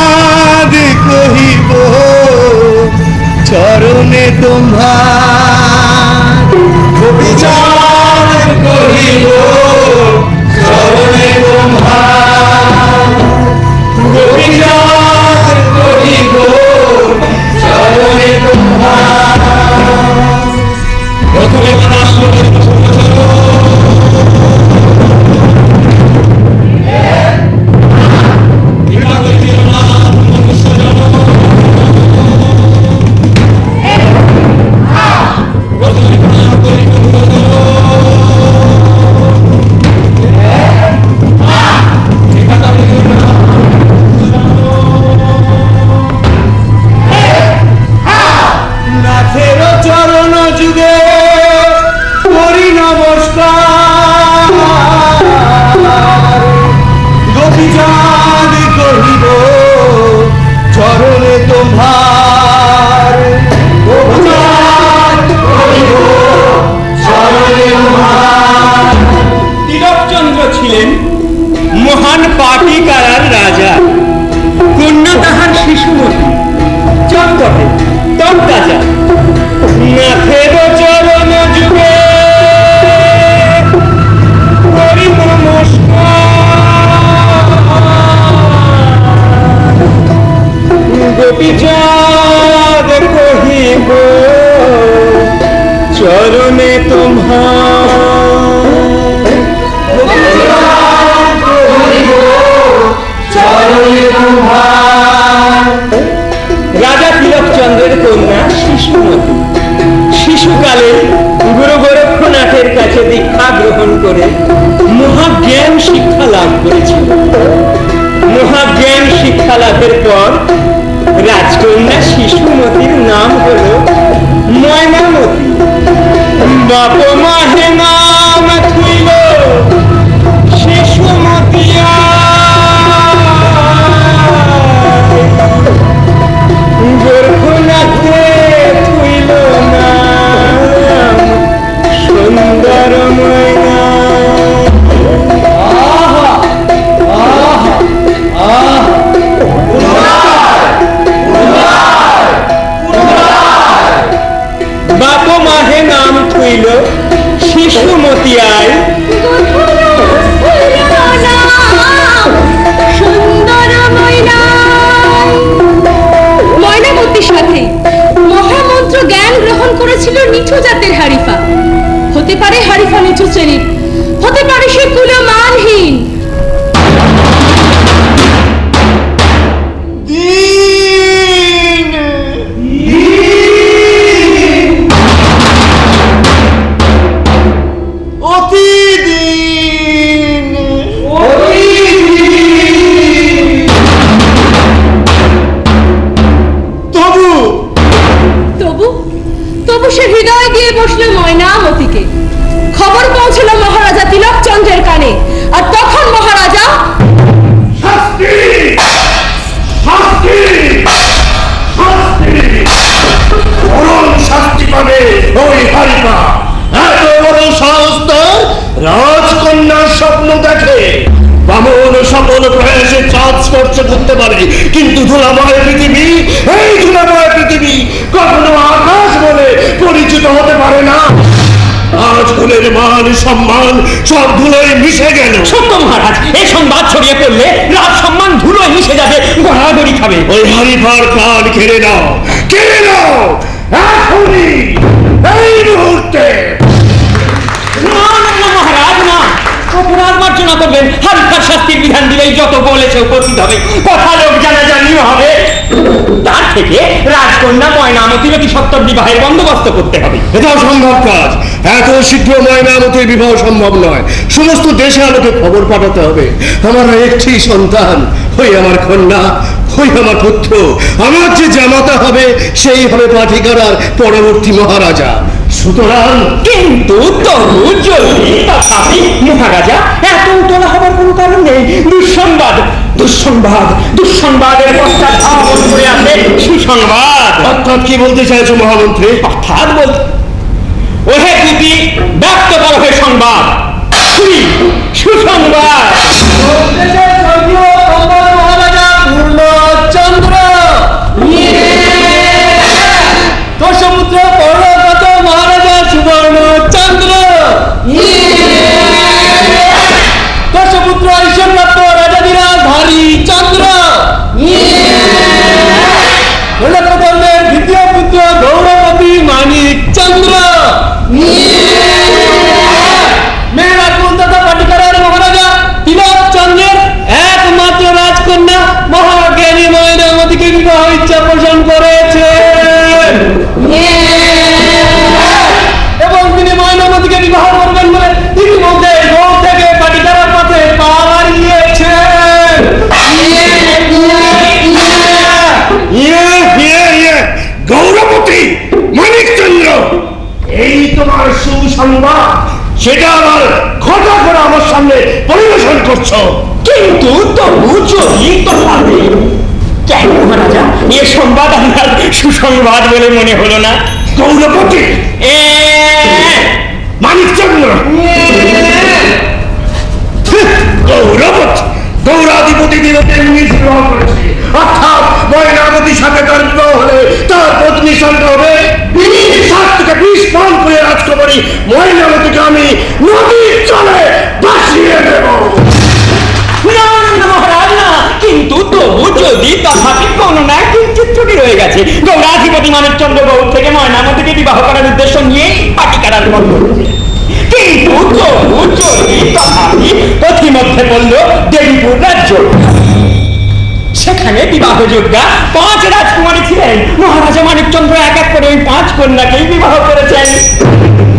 চাঁদ কহিব চরণে তোমার, গোপী চাঁদ কহিব চরণে তোমার, গোপী চাঁদ কহিব চরণে তোমার। প্রথমে মহান পাটিকারার রাজা, কন্যা তাহার শিশুমতী, চটপটে তরতাজা, নাথের চরণ যুগে করি নমস্কার, গোপী চাঁদ কহিব চরণে তোমার। রাজা তিলকচন্দ্রের কন্যা শিশুমতী শিশুকালে গুরু গোরক্ষনাথের কাছে দীক্ষা গ্রহণ করে মহাজ্ঞান শিক্ষা লাভ করেছিল। মহাজ্ঞান শিক্ষা লাভের পর রাজকন্যা শিশুমতীর নাম হল ময়নামতী। বাপ মাহে নাম থুইল শিশুমতিয়া, গোরক্ষনাথে থুইল নাম সুন্দর ময়না। বাপ মাহে নাম থুইল শিশুমতিয়ায়, ময়নামতির সাথে মহামন্ত্র জ্ঞান গ্রহণ করেছিল নিচু জাতের হারিফা। হতে পারে হারিফা নিচু শ্রেণীর, হতে পারে সে কুলমানহীন। তবু সে হৃদয় দিয়ে বসলো ময়নামতিকে। খবর পৌঁছল মহারাজা তিলকচন্দ্রের কানে, আর তখন মহারাজা শাস্তি শাস্তি শাস্তি পরম শাস্তি পাবে ওই হারিফা। এত বড় সাহস তার, রাজকন্যার স্বপ্ন দেখে, বামন সকল প্রয়াসে চাঁদ স্পর্শ করতে পারে, কিন্তু ধুলাময় পৃথিবী, এই ধুলাময় পৃথিবী কখনো আকাশ বলে পরিচিত হতে পারে না। রাজকুলের মান সম্মান সব ধুলোয় মিশে গেল। সত্য মহারাজ, এই সংবাদ ছড়িয়ে পড়লে রাজ সম্মান ধুলোয় মিশে যাবে, গড়াগড়ি খাবে। ওই হারিফার প্রাণ কেড়ে নাও, কেড়ে নাও এখনই, এই মুহূর্তে। না না না মহারাজ, না, অপরাধ মার্জনা করবেন। হারিফার শাস্তির বিধান দিলেই যত বলেছে উপস্থিত হবে, কথা লোক জানাজানিও হবে। তার থেকে রাজকন্যা ময়নামতির অতি সত্তর বিবাহের বন্দোবস্ত করতে হবে। এটা অসম্ভব কাজ, এত শীঘ্র ময়নামতির বিবাহ সম্ভব নয়। সমস্ত দেশে আলোকে খবর পাঠাতে হবে। আমার একটি সন্তান, ওই আমার কন্যা, ওই আমার পুত্র, আমার যে জামাতা হবে সেই হবে পাঠিকারার পরবর্তী মহারাজা। সুতরাং কিন্তু তবু যদি তথাপি মহারাজা এত উতলা হবার কোনো কারণ নেই। দুঃসংবাদ দুঃসংবাদ দুঃসংবাদের পশ্চাৎ ধাবন করে আসে সুসংবাদ। অর্থাৎ কি বলতে চাইছো মহামন্ত্রী? অর্থাৎ বলতে, ওহে দুটি ব্যক্ত কর হে সংবাদ, সুসংবাদ। মহারাজা পূর্ণ বিবাহ ইচ্ছা পোষণ করেছে এবং তিনি ময়নামতিকে বিবাহ করবেন বলে ইতিমধ্যে গৌর থেকে পাটিকারার পথে পা বাড়িয়েছেন। গৌরবতী, মানিকচন্দ্র, এই তোমার সুসংবাদ, সেটা আবার ঘটা করে আমার সামনে পরিবেশন করছো। কিন্তু তবু যদি তথাপি কেন মহারাজা এ সংবাদ আপনার সুসংবাদ বলে মনে হলো না? গৌরবতী, মানিকচন্দ্র, গৌরবতী, গৌরাধিপতি দিবসে নিজ গ্রহণ করেছে, অর্থাৎ ময়নামতির সাথে তার বিবাহ হলে তার পত্নী সন্তান হবে। থেকে বিষ পান করে রাজকুমারী ময়নামতিকে আমি নদীর জলে ভাসিয়ে দেব। মহারাজ না, কিন্তু তবু যদি তথাপি কোনো না কিঞ্চিত ত্রুটি রয়ে গেছে। গৌরাধিপতি মানিকচন্দ্র গৌর থেকে ময়নামতিকে বিবাহ করার উদ্দেশ্য নিয়েই পাটিকারার মত করেছে। কিন্তু তবু যদি তথাপি পথিমধ্যে বলল দেবীপুর রাজ্য, সেখানে বিবাহযোগ্যা 5 রাজকুমারী ছিলেন। মহারাজা মানিকচন্দ্র এক এক করে ওই 5 কন্যাকেই বিবাহ করেছেন।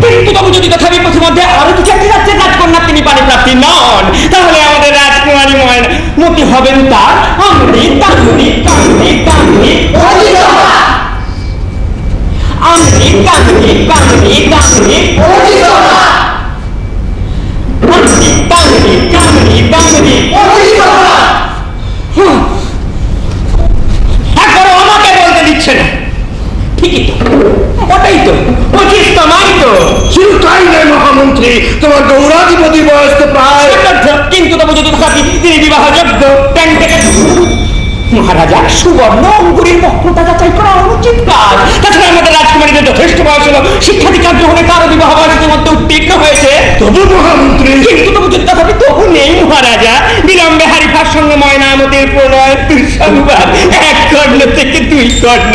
কিন্তু তবু যদি তথাপি পথিমধ্যে আরো 2-4টি রাজ্যের রাজকন্যা তিনি পানিপ্রাপ্তি নন, তাহলে আমাদের রাজকুমারী ময়নামতি হবেন তার অমৃত কান্তি কান্তি কান্তি অমৃত কান্তি কান্তি কান্তি একবারও আমাকে বলতে দিচ্ছে না। ঠিকই তো, ওটাই তো, উচিত তোমাই তো। শুধু তাই নয় মহামন্ত্রী, তোমার গৌরাধিপতির বয়স তো প্রায়। কিন্তু তবু যদি তথাপি তিনি বিবাহযোগ্য। মহারাজা, সুবর্ণ অঙ্গুরীর বক্রতা যাচাই করা অনুচিত কাজ। তাছাড়া আমাদের রাজকুমারীদের যথেষ্ট বয়স হলো, শিক্ষা দীক্ষা গ্রহণে কারো বিবাহ বয়সের মধ্যে উত্তীর্ণ হয়েছে। তবু মহামন্ত্রী, কিন্তু তবু যদি তথাপি তবু নেই মহারাজা। বিলম্বে হারিফার সঙ্গে ময়নামতির প্রণয় দুঃসংবাদ 1 কর্ণ থেকে 2 কর্ণ।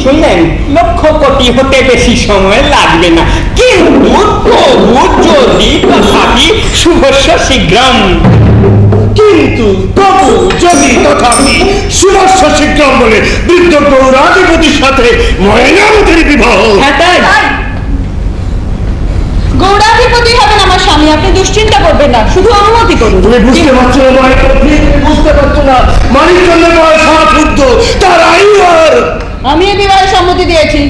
শুনলেন, 1,00,000 কোটি হতে বেশি সময় লাগবে না। কিন্তু তবু যদি তথাপি শুভস্য শীঘ্রম। কিন্তু তবু যদি তথাপি শুভস্য শীঘ্রম বলে বৃদ্ধ গৌরাধিপতির সাথে ময়নামতির বিবাহ। হ্যাঁ তাই। গৌরাধিপতি হবেন আমার স্বামী, আপনি দুশ্চিন্তা করবেন না, শুধু অনুমতি করুন। তুমি বুঝতে পারছো না ময়নামতি, বুঝতে পারছো না মানিকচন্দ্রের বয়স 7 ঊর্ধ্ব, তার আয়ু আর। আমি এই বিবাহে সম্মতি দিয়েছি।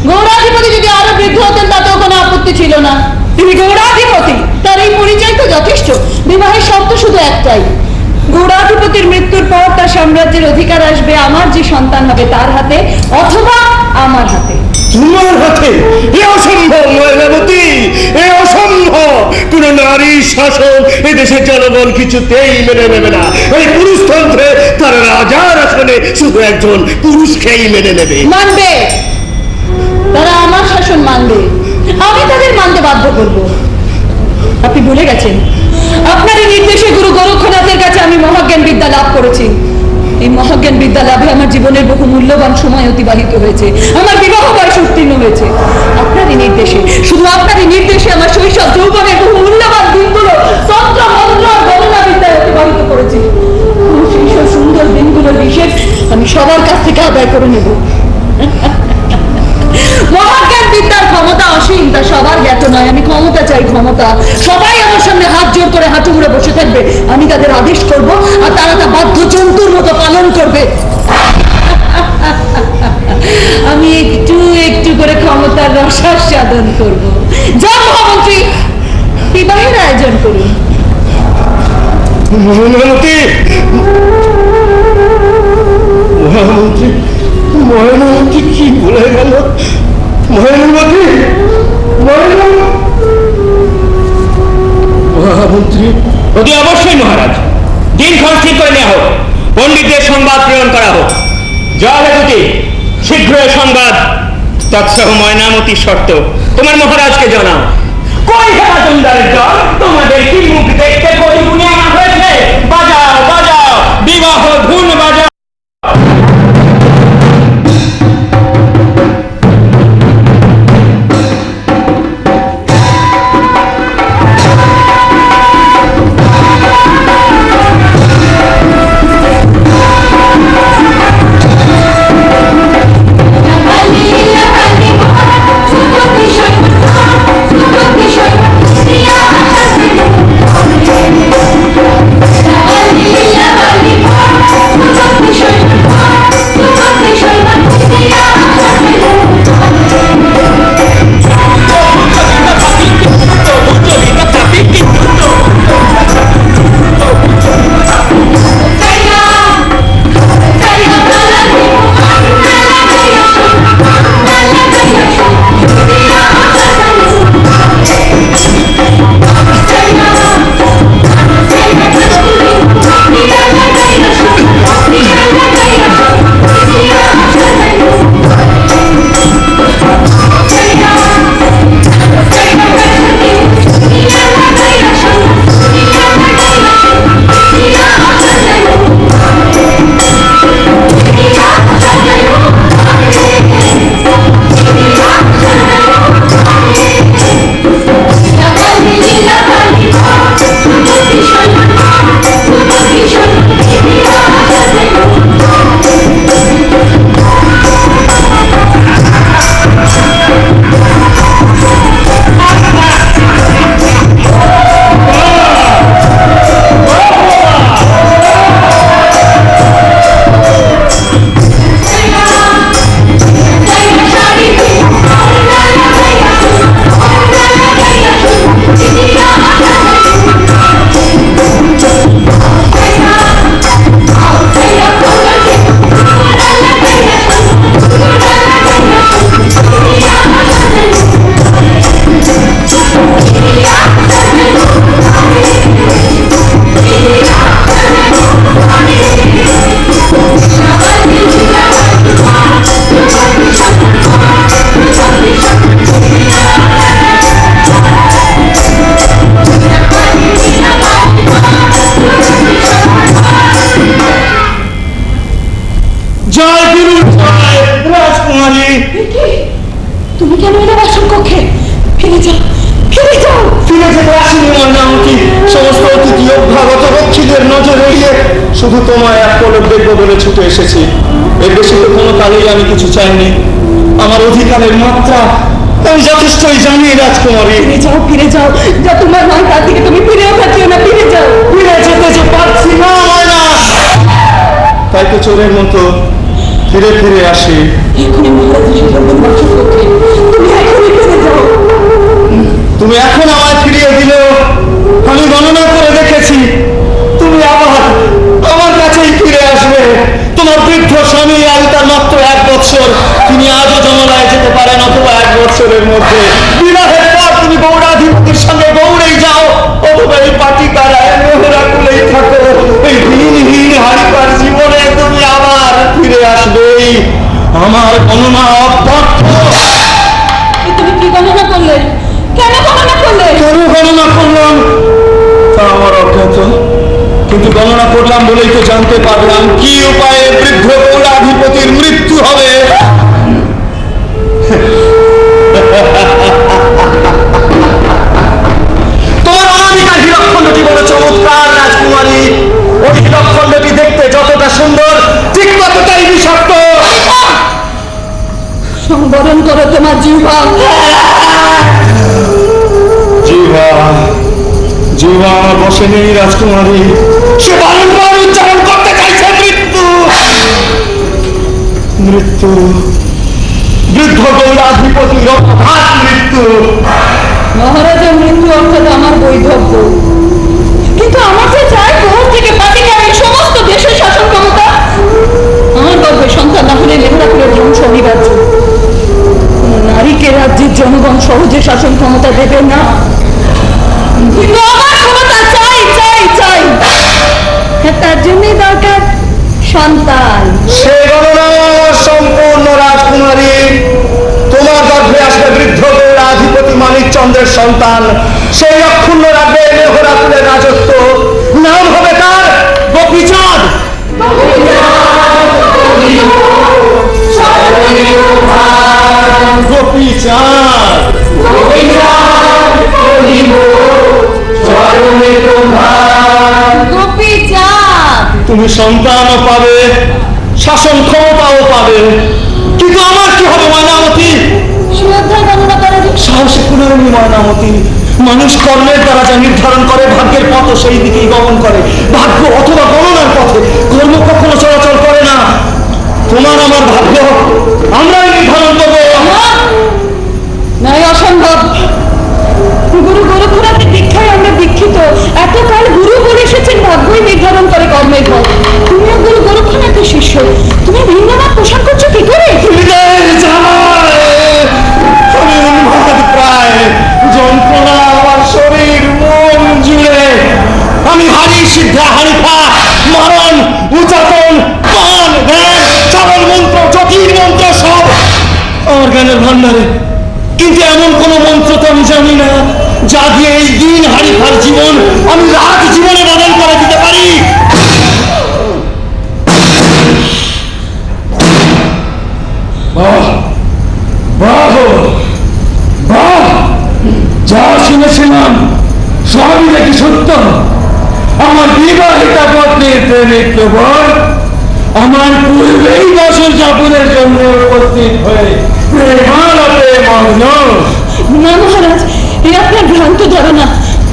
গৌরাধিপতি যদি আরো বৃদ্ধ হতেন তাতেও কোনো আপত্তি ছিল না। তিনি গৌরাধিপতি, তার এই পরিচয় তো যথেষ্ট। বিবাহের শর্ত শুধু একটাই, গৌরাধিপতির মৃত্যুর পর তার সাম্রাজ্যের অধিকার আসবে আমার যে সন্তান হবে তার হাতে, অথবা আমার হাতে। তোমার হাতে? এ অসম্ভব ময়নামতি, এ অসম্ভব। কোন নারীর শাসন এ দেশের জনগণ কিছুতেই মেনে নেবে না। এই পুরুষতন্ত্রে তার রাজার আসনে শুধু একজন পুরুষকেই মেনে নেবে। মানবে, তারা আমার শাসন মানবে, আমি তাদের মানতে বাধ্য করব। আপনি ভুলে গেছেন, আপনার এই নির্দেশে গুরু গোরক্ষনাথের কাছে আমি মহাজ্ঞান বিদ্যা লাভ করেছি। এই মহাজ্ঞান বিদ্যা লাভে আমার জীবনের বহু মূল্যবান সময় অতিবাহিত হয়েছে, আমার বিবাহ বয়স উত্তীর্ণ হয়েছে। আপনারই নির্দেশে, শুধু আপনারই নির্দেশে আমার শৈশব যৌবনের বহু মূল্যবান দিনগুলো তন্ত্র মন্ত্র গণনা বিদ্যায় অতিবাহিত করেছি। সেই সব সুন্দর দিনগুলোর হিসেব আমি সবার কাছ থেকে আদায় করে নেব। মহাজ্ঞান বিদ্যার ক্ষমতা অসীম, তা সবার জ্ঞাত নয়। আমি ক্ষমতা চাই, ক্ষমতা। সবাই আমার সামনে হাত জোর করে হাঁটু মুড়ে বসে থাকবে, আমি তাদের আদেশ করব আর তারা তা বাধ্য জন্তুর মতো পালন করবে। আমি একটু একটু করে ক্ষমতার রসাস্বাদন করব। যান মহামন্ত্রী, বিবাহের আয়োজন করুন। ময়নামতি, মহামন্ত্রী, ময়নামতি কি বলে গেল? ময়নামতি, মহামন্ত্রী। অতি অবশ্যই মহারাজ, দিনক্ষণ স্থির করে নেওয়া হোক, পণ্ডিতদের সংবাদ প্রেরণ করা হোক। জয়াবতী, শীঘ্রই সংবাদ তৎসহ ময়নামতির শর্ত তোমার মহারাজকে জানাও। কই হেরা জমিদারের দল, তোমাদের কি মুখ দেখতে বই গুনে আনা হয়েছে? বাজাও বাজাও, বিবাহ ধুন বাজাও। তুমি কেন এলে বাসন কক্ষে? ফিরে যাও, ফিরে যাও। ফিরে যেতে আসিনি ময়নামতি। সমস্ত অতিথি অভ্যাগত রক্ষীদের নজর এড়িয়ে শুধু তোমায় এক পলক দেখবো বলে ছুটে এসেছি। এর বেশি তো কোনো কালেই আমি কিছু চাইনি। আমার অধিকারের মাত্রা আমি যথেষ্টই জানি রাজকুমারী। ফিরে যাও, ফিরে যাও। যা তোমার নয় তার দিকে তুমি ফিরেও পাচ্ছিও না। ফিরে যাও। ফিরে যেতে যে পারছি না ময়না, তাই তো চোরের মতো ফিরে ফিরে আসি। এখনই মহারাজ এসে বলবেন বাসন কক্ষে। তুমি এখনই ফিরে যাও। তুমি এখন আমায় ফিরিয়ে দিলেও আমি গণনা করে দেখেছি তুমি আবার আমার কাছেই ফিরে আসবে। তোমার বৃদ্ধ স্বামী আজ তার মাত্র 1 বৎসর, তিনি আজও জমলায় যেতে পারেন, অথবা 1 বৎসরের মধ্যে বিবাহের পর তুমি গৌড়াধিপতির সঙ্গে গৌড়েই যাও, অথবা এই পাটিকারায় মেহরা কুলেই থাকো। এই দিনহীন হারিপার জীবনে তুমি আবার ফিরে আসবেই। আমার গণনা অব্যর্থ। তুমি কি গণনা করলে? কেন গণনা করলে? কেন গণনা করলাম তা আমার অজ্ঞাত, কিন্তু গণনা করলাম বলেই তো জানতে পারলাম কি উপায়ে বৃদ্ধ গৌড়াধিপতির মৃত্যু হবে। তোমার অনামিকা হীরকখণ্ডটি বড় চমৎকার রাজকুমারী। ওই হীরকখণ্ডটি দেখতে যতটা সুন্দর ঠিক ততটাই বিষাক্ত। সংবরণ করো তোমার জিহ্বা। জিহ্বা জিহ্বা আমার বসে নেই রাজকুমারী। সে বারংবার উচ্চারণ করতে চাইছে মৃত্যু মৃত্যু। বৃদ্ধ গৌড়াধিপতির অপঘাত মৃত্যু। মহারাজের মৃত্যু অর্থাৎ আমার বৈধব্য, কিন্তু আমার যে চাই গৌড় থেকে পাটিকারের সমস্ত দেশের শাসন ক্ষমতা। আমার গর্ভে সন্তান না হলে মেদিনীপুরের ধ্বংস অনিবার্য। নারীকে রাজ্যের জনগণ সহজে শাসন ক্ষমতা দেবে না, কিন্তু আমার ক্ষমতা চাই চাই চাই। তার জন্যই দরকার সন্তান। সে গণনা সম্পূর্ণ রাজকুমারী। তোমার গর্ভে আসবে বৃদ্ধ গৌড়াধিপতি মানিক চন্দ্রের সন্তান। সেই অক্ষুণ্ণ রাখবে মেহরাকুলের রাজত্ব। নাম হবে তার গোপীচাঁদ। গোপীচাঁদ গোপীচাঁদ। তুমি সন্তানও পাবে, শাসন ক্ষমতাও পাবে, কিন্তু আমার কি হবে ময়নামতি? শ্রদ্ধা গণনা করে সাহসে কুলারণী ময়নামতি। মানুষ কর্মের দ্বারা যা নির্ধারণ করে ভাগ্যের পথ সেই দিকেই গমন করে। ভাগ্য অথবা গণনার পথে কর্ম কখনো চলাচল করে না। তোমার আমার ভাগ্য আমরাই নির্ধারণ করবো। নয়, অসম্ভব। গুরু গোরক্ষনাথের দীক্ষায় আমরা দীক্ষিত। এতকাল গুরু বলে এসেছেন ভাগ্যই নির্ধারণ করে কর্মের পথ। তুমিও গুরু গোরক্ষনাথের শিষ্য, তুমি ভিন্নমত পোষণ করছো কি করে? আমি উন্মাদ প্রায়, যন্ত্রণা আমার শরীর মন জুড়ে। আমি হারি সিদ্ধা হারিফা মারণ উচাটন পান ধ্যান চারণ মন্ত্র জটিল মন্ত্র সব আমার জ্ঞানের ভান্ডারে, কিন্তু এমন কোন মন্ত্র তো আমি জানি না যা দিয়ে এই দিন হারিফার জীবন আমি রাত জীবনে বদল করে দিতে পারি। বাহ বাহ বাহ, যা শুনেছিলাম সবই নাকি সত্য। আমার বিবাহিতা পত্নীর প্রেমিক প্রবর আমার পূর্বেই বছর যাপনের জন্য উপস্থিত হয়ে প্রেমালাপে মগ্ন। না মহারাজ, এ আপনার ভ্রান্ত ধারণা।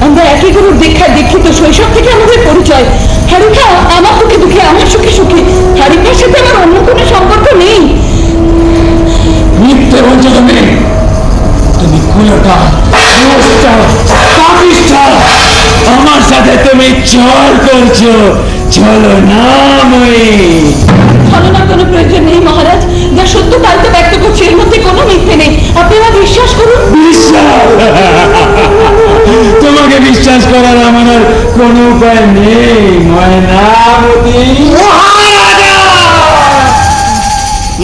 আমরা একই গুরুর দীক্ষায় দীক্ষিত, শৈশব থেকে আমাদের পরিচয়। হারিফা আমার দুঃখে দুঃখে, আমার সুখে সুখে। হারিফার সাথে আমার অন্য কোনো সম্পর্ক নেই। মিথ্যে বলছো তুমি। তুমি কুলটা পাপিষ্ঠা। আমার সাথে তুমি চল করছো। চলো না মই। ছলনার কোনো প্রয়োজন নেই মহারাজ। যা সত্য তাই তো ব্যক্ত করছি, এর মধ্যে কোনো মিথ্যে নেই। আপনি আমার বিশ্বাস করুন। বিশ্বাস? তোমাকে বিশ্বাস করার আমার আর কোনো উপায় নেই ময়নামতি।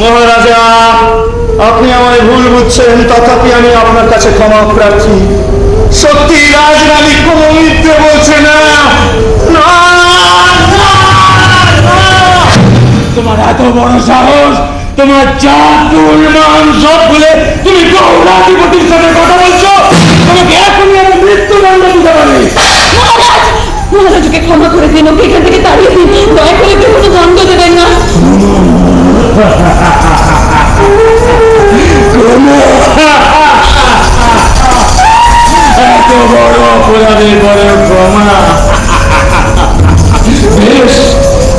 মহারাজা, আপনি আমায় ভুল বুঝছেন, তথাপি আমি আপনার কাছে ক্ষমা প্রার্থী। সত্যি রাজরানী কোনো মিথ্যে বলছে না। না, না, না। তোমার এত বড় সাহস, তোমার চাতুল মান সব ভুলে তুমি গৌরাধিপতির সাথে কথা বলছো? তোমাকে এখনই আমি মৃত্যুদণ্ড দিতে পারি। মহারাজ, মহারাজকে ক্ষমা করে দিন, ওকে এখান থেকে তাড়িয়ে দিন, দয়া করে কেউ কোনো দণ্ড দেবেন না। এত বড় অপরাধের পরে ক্ষমা? বেশ,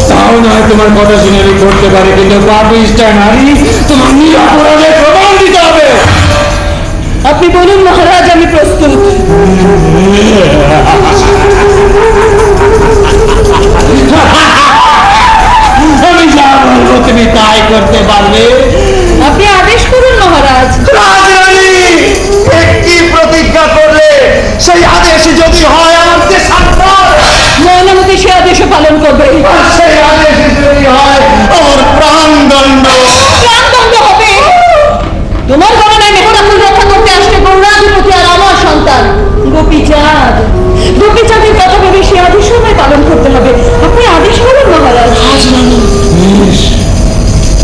তাও নয় তোমার কথা শুনে আমি করতে পারি, কিন্তু পাপিষ্ঠা নারী তোমার নিরপরাধের প্রমাণ দিতে হবে। আপনি বলুন মহারাজ, আমি প্রস্তুত। আমি যা বলবো তুমি তাই করতে পারবে। আপনি আদেশ করুন মহারাজ। রাজরানী, একটি প্রতিজ্ঞা করলে সেই আদেশ যদি হয় আমার দেশান্তর, ময়নামতি সে আদেশও পালন করবে। আর সেই আদেশ যদি হয় আমার প্রাণদণ্ড। প্রাণদণ্ড হবে। তোমার গণনায় মেহরাবুল রক্ষা করতে আসবে গৌরাধিপতি আর আমার সন্তান গোপীচাঁদ। গোপীচাঁদের কথা ভেবে সে আদেশ আমায় পালন করতে হবে। আপনি আদেশ করুন মহারাজ। বেশ,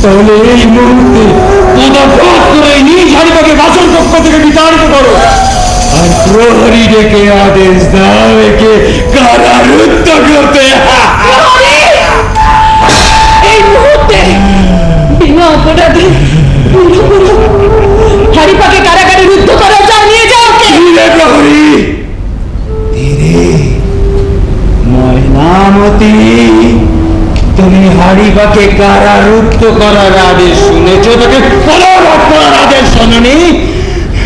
তাহলে এই মুহূর্তে পদাঘাত করে নিজ হারিপাকে বাসন কক্ষ থেকে বিতাড়িত করো, আর প্রহরী ডেকে আদেশ দাও একে কারারুদ্ধ করতে। এই মুহূর্তে বিনা অপরাধে হারিপাকে কারাগারে রুদ্ধ করা যাও, নিয়ে যাও ওকে। ধীরে প্রহরী, ধীরে। ময়নামতি, তুমি হারিবাকে কারারুদ্ধ করার আদেশ শুনেছো, তাকে পলায়ন করার আদেশ শোনোনি?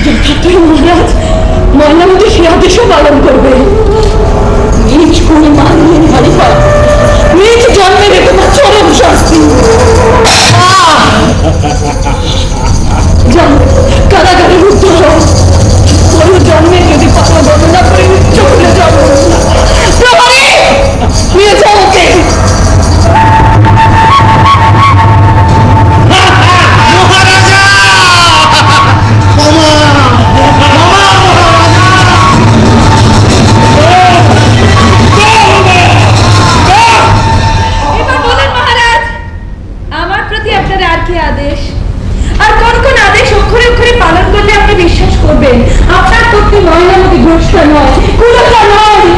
যথার্থই মহারাজ, ময়নামতি সে আদেশও পালন করবে। নিজ কোন মানহীন হারিপা, নিজ জন্মের এ তোমার চরম শাস্তি। যাও, কারাগারে রুদ্ধ হও। কোনো জন্মে যদি পাতা বর্ণনা করে উচ্চ হলে যাবো প্রহরী, নিয়ে যাও ওকে। এবার বলেন মহারাজ, আমার প্রতি আপনার আর কি আদেশ, আর কোন কোন আদেশ অক্ষরে অক্ষরে পালন করলে আপনি বিশ্বাস করবেন? আপনার পক্ষে ময়নামতি ঘোষণা নয়, কুলতা নয়।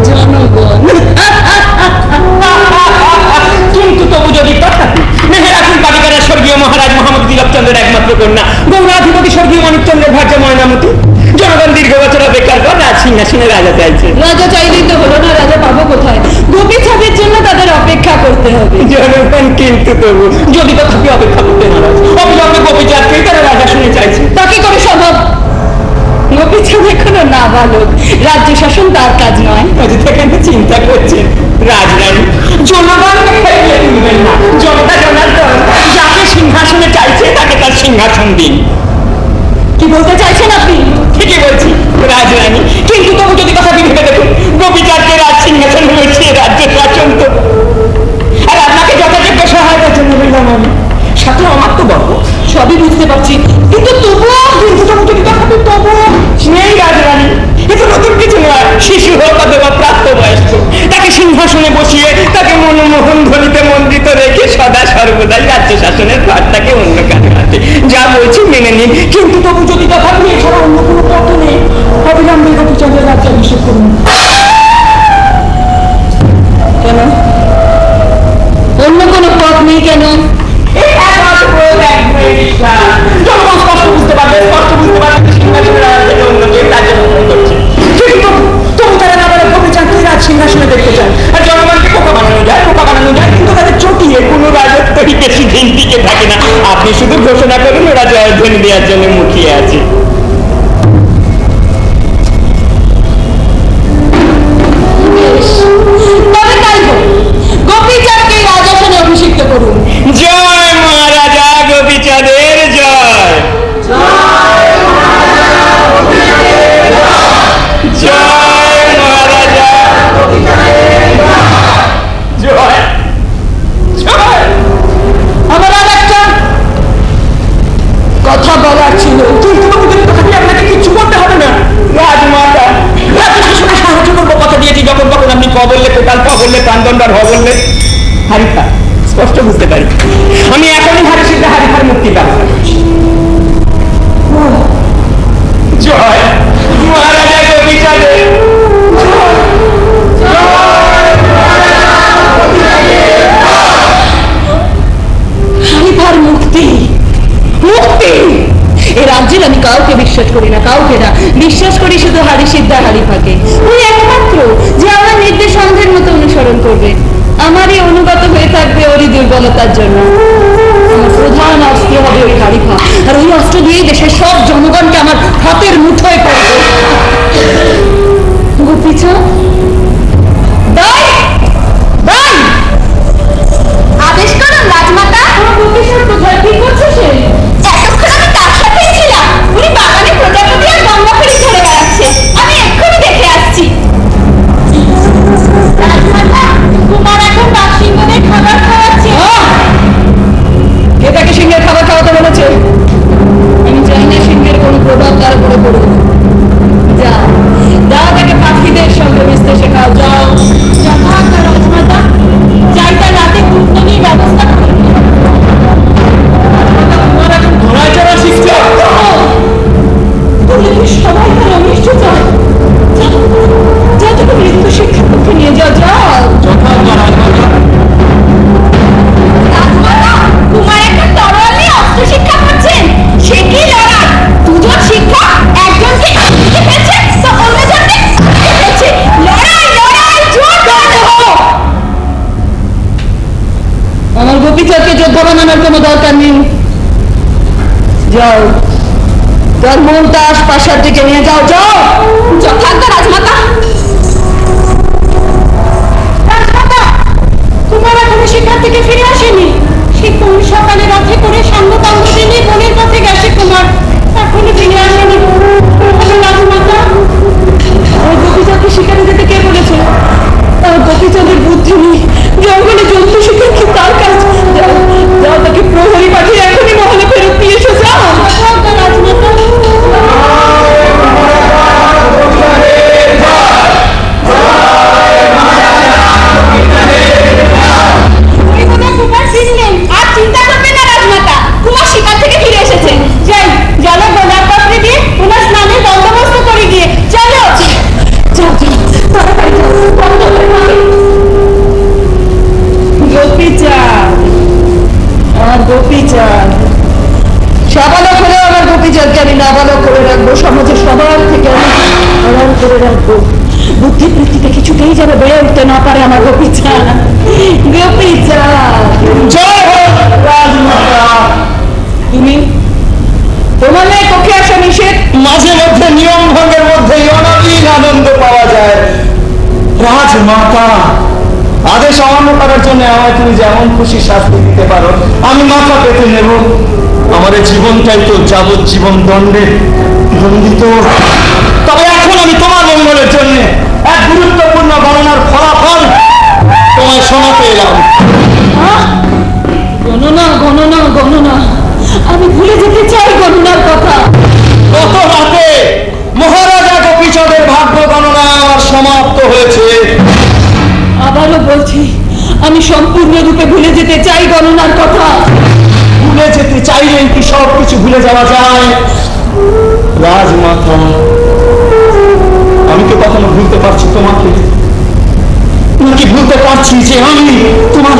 জনগণ। তিলকচন্দ্রের একমাত্র কন্যা গৌরাধিপতি স্বর্গীয় মানিকচন্দ্রের ভার্যা ময়নামতি। জনগণ দীর্ঘ বছর অপেক্ষার পর রাজ সিংহাসনে রাজা চাইছে। রাজা চাইলেই তো হলো না, রাজা পাবো কোথায়? গোপীচাঁদের জন্য তাদের অপেক্ষা করতে হবে। জনগণ কিন্তু তবু যদি তথাপি অপেক্ষা করতে নারাজ, অবিলম্বে গোপীচাঁদকেই তারা রাজা শুনে চাইছে। তা কি করে সম্ভব? গোপীচাঁদ এখনো নাবালক, রাজ্য শাসন তার কাজ নয়। অযথা কেন চিন্তা করছেন রাজরানী? জনগণকে ফেলে তুলবেন না। জনতা জনার্দন যাকে সিংহাসনে চাইছে তাকে তার সিংহাসন দিন। কি বলতে চাইছেন আপনি? ঠিকই বলছি রাজরানী, কিন্তু তবু যদি কথা ভেবে দেখুন, গোপীচাঁদকে রাজ সিংহাসন বসিয়ে রাজ্য শাসন তো, আর আপনাকে যথাযোগ্য সহায়তার জন্য বললাম আমি, সাথে আমার তো গর্ব। সবই বুঝতে পারছি, কিন্তু তবুও নেই রাজরানী, এ তো নতুন কিছু নয়। শিশু হোক অথবা প্রাপ্তবয়স্ক, তাকে সিংহাসনে বসিয়ে তাকে মনমোহন ধ্বনিতে মন্ডিত রেখে সদা সর্বদাই রাজ্য শাসনের ভারটাকে অন্য কারো হাতে। যা বলছি মেনে নিন, কিন্তু তবু যদি তথাপি এছাড়া অন্য কোনো পথ নেই, অবিলম্বে গোপীচন্দ্রের রাজ্যাভিষেক করুন। কেন? অন্য কোনো পথ নেই কেন? জনগণ স্পষ্ট বুঝতে পারবে সিংহাসনে রাজা থেকে অন্য কেউ রাজ্য শাসন করছে। কিন্তু তবু তারা না বলে গোপীচাঁদকে রাজ সিংহাসনে দেখতে চান। আর জনগণকে বোকা বানানো যায়, কিন্তু তাদের চটিয়ে কোনো রাজত্বই বেশি দিন টিকে থাকে না। আপনি শুধু ঘোষণা করুন, ওরা জয়ধ্বনি দেওয়ার জন্য মুখিয়ে আছে। তবে তাই হোক, গোপীচাঁদকে রাজাসনে অভিষিক্ত করুন। জয় মহারাজা গোপীচাঁদের জয়। জয় মহারাজা জয় জয়। আমার আর একটা কথা বলার ছিল, কিন্তু আপনাকে কিছু করতে হবে না। রাজমাতা রাজ্য শাসনে সাহায্য করবো কথা দিয়েছি, যখন তখন আপনি ক বললে কোটাল, ক বললে প্রাণদণ্ড, আর হ বললে হারিফা। স্পষ্ট বুঝতে পারি, আমি এখনই হারি সিদ্ধা হারিফার মুক্তির ব্যবস্থা করছি। জয় মহারাজা গোপীচাঁদের হারিফার মুক্তি। মুক্তি! এই রাজ্যের আমি কাউকে বিশ্বাস করি না, কাউকে না। বিশ্বাস করি শুধু হারি সিদ্ধা হারিফাকে। ওই একমাত্র যে আমার নির্দেশ অন্ধের মতো অনুসরণ করবে, আমারই অনুগত হয়ে থাকবে ওরই দুর্বলতার জন্য। আমার প্রধান অস্ত্র হবে ওই হারিফা, আর ওই অস্ত্র দিয়েই দেশের সব জনগণকে আমার হাতের মুঠোয় পড়বে। গোপীচাঁদ দাই দাই আদেশ করুন রাজমাতা। গোপীচাঁদ কোথায়? কি করছে সে? এতক্ষণ আমি তার সাথেই ছিলাম। উনি বাগানে প্রজাপতি আর গঙ্গাফড়ি ধরে বেড়াচ্ছে। আমি এক্ষুনি দেখে আসছি। রাজমাতা, কুমার এখন বাঘসিংহদের খাবার খাওয়াচ্ছে। কে তাকে সিংহের খাবার খাওয়াতে বলেছে? আমি চাই না সিংহের কোনো প্রভাব তার উপরে পড়ুক। যাও যাও, তাকে পাখিদের সঙ্গে মিশতে শেখাও। যাও যথার্থ রাজমাতা, চাই তার রাতে কুটনীর ব্যবস্থা করবে। তোমার এখন ঘোড়ায় চড়া শিখছে। বললে কি সবাই তার অনিষ্ট চায়? যাও যাও, তোকে মৃত্যু শিক্ষার পক্ষে নিয়ে যাও। যাও রাজমাতা, কুমার একটা তরোয়াল নিয়ে অস্ত্র শিক্ষা করছেন। সে কি লড়াই! দুজন শিক্ষক, একজনকে শিখে ফেলছে তো অন্যজনকে শিখে ফেলছে। লড়াই লড়াই, জোর ধরে হোক। আমার গোপীচাঁদকে যোদ্ধা বানানোর কোনো দরকার নেই। যাও তার মূল দাস প্রাসাদ থেকে নিয়ে যাও। যাও যথার্থ রাজমাতা। রাজমাতা, কুমার এখনো শিকার থেকে ফিরে আসেনি। সে কোন সকালে রথে করে সাঙ্গপাঙ্গ নিয়ে বনের পথে গেছে। কুমার এখনো ফিরে আসেনি। রাজমাতা, ওই গোপীচাঁদকে শিকারে যেতে কে বলেছে? গোপীচাঁদের বুদ্ধি নেই, জঙ্গলে জন্তু শিকার কি তার কাজ? যাও যাও, তাকে প্রহরী পাঠিয়ে এখনই মহলে ফেরত দিয়ে এসো। যাও রাজমাতা। কুমার ফিরলেন, আর চিন্তা করবেন না রাজমাতা, কুমার শিকার থেকে ফিরে এসেছে। সাবালক হলেও আমার গোপীচাঁদকে আমি নাবালক করে রাখবো, সমাজের সবার থেকে আমি আড়াল করে রাখবো। বুদ্ধি বৃত্তিতে কিছুতেই যেন বেড়ে উঠতে না পারে আমার গোপীচাঁদ। গোপীচাঁদ, জয় হোক রাজমাতা। তুমি তোমার মেয়ে পক্ষে আসা নিষেধ। মাঝে মধ্যে নিয়ম ভঙ্গের মধ্যেই অনবীন আনন্দ পাওয়া যায়। রাজমাতা, আদেশ অমান্য করার জন্য আমায় তুমি যেমন খুশি শাস্তি দিতে পারো, আমি মাথা পেতে নেব। আমার এই জীবনটাই তো যাবজ্জীবন দণ্ডে দণ্ডিত। তবে এখন আমি তোমার মঙ্গলের জন্য এক গুরুত্বপূর্ণ গণনার ফলাফল তোমায় শোনাতে এলাম। গণনা গণনা গণনা, আমি ভুলে যেতে চাই গণনার কথা। গত রাতে মহারাজা গোপীচাঁদের ভাগ্য গণনা আমার সমাপ্ত হয়েছে। আবারও বলছি, আমি সম্পূর্ণরূপে ভুলে যেতে চাই গণনার কথা। ভুলে যেতে চাইলেই কি সব কিছু ভুলে যাওয়া যায়? রাজমাতা, আমি তো কখনো ভুলতে পারছি তোমাকে, নাকি ভুলতে পারছি যে আমি তোমার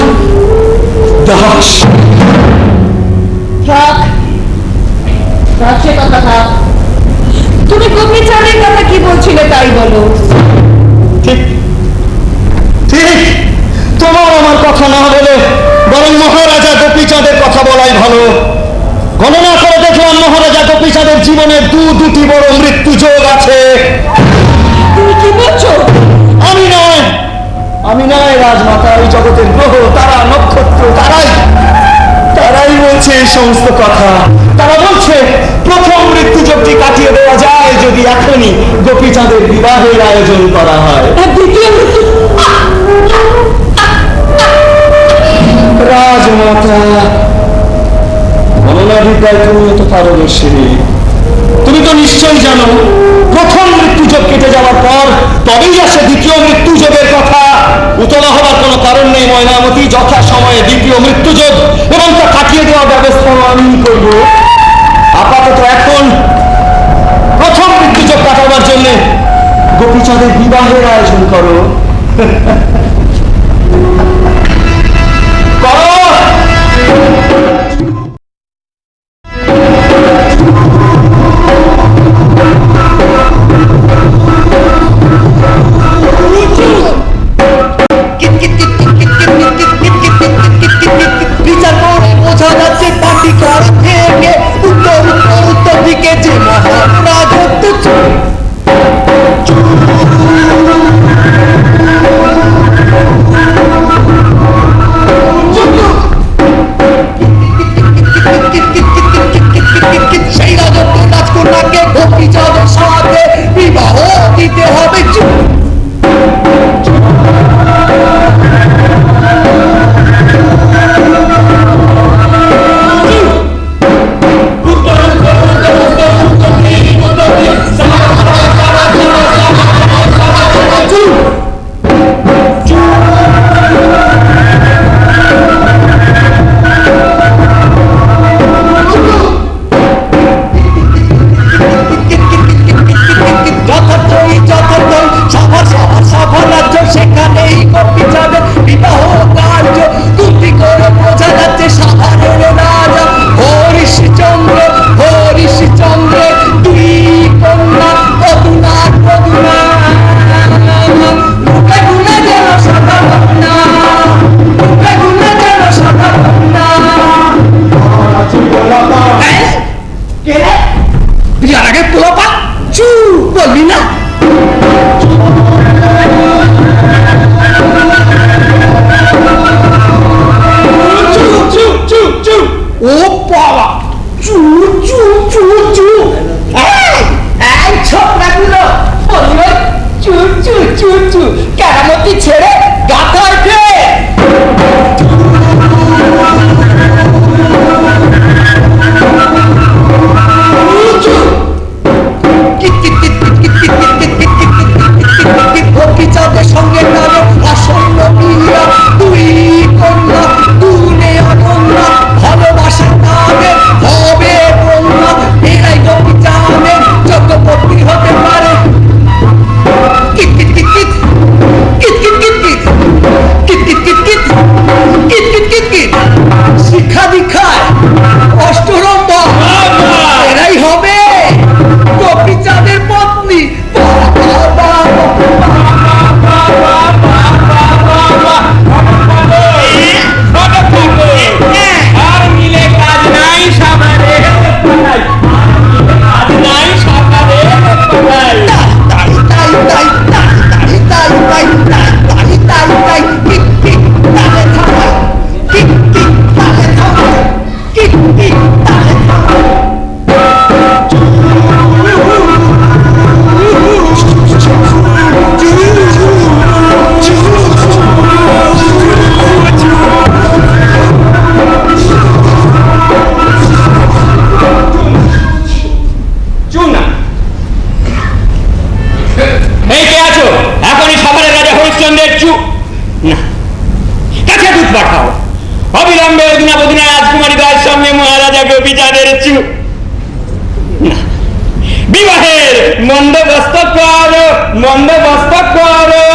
দাস? থাক থাক, সে কথা থাক। তুমি গোপীচাঁদের কথা কি বলছিলে তাই বলো। ঠিক ঠিক, তোমার আমার কথা না বলে বরং মহারাজা গোপীচাঁদের কথা বলাই ভালো। গণনা করে দেখলাম মহারাজা গোপীচাঁদের জীবনে দুটি বড় মৃত্যু যোগ আছে। তুমি কি বলছো? আমি নয় রাজমাতা, এই জগতের গ্রহ তারা নক্ষত্র তারাই বলছে এই সমস্ত কথা। তারা বলছে প্রথম মৃত্যু যোগটি কাটিয়ে দেওয়া যায় যদি এখনই গোপীচাঁদের বিবাহের আয়োজন করা হয়। আর দ্বিতীয় মৃত্যু? রাজমাতা, গণনাবিদ্যায় তুমি তো পারদর্শী। তুমি তো নিশ্চয়ই জানো প্রথম মৃত্যুযোগ কেটে যাওয়ার পর তবেই আসে দ্বিতীয় মৃত্যুযোগের কথা। উতলা হবার কোনো কারণ নেই ময়নামতি, যথা সময়ে দ্বিতীয় মৃত্যুযোগ এবং তা কাটিয়ে দেওয়ার ব্যবস্থা আমি করব। আপাতত এখন প্রথম মৃত্যুযোগ কাটাবার জন্য গোপীচাঁদের বিবাহের আয়োজন করো। বিচার করে বোঝা যাচ্ছে পাটিকার থেকে উত্তর দিকে যে মহান রাজত্ব। সেই রাজত্ব রাজকন্যাকে গোপীচাঁদের সাথে বিবাহ দিতে হবে। বিয়ার আগে পোলাপা চুপ বলবি না। ও বাবা, চু চু চু চু, এই ছোকরাগুলো বলবে চু চু চু চু, কেরামতি ছেড়ে গাথায় ফে। গোপীচাঁদের সঙ্গে নামে আসন্ন বিয়া, দুই কন্যা দুনে অনন্যা, ভালোবাসা নামে হবে কন্যা, এরাই গোপীচাঁদের যোগ্যপতি হতে পারে। Kit kit kit kit kit kit kit kit. বিবাহের বন্দোবস্ত করো, বন্দোবস্ত করো।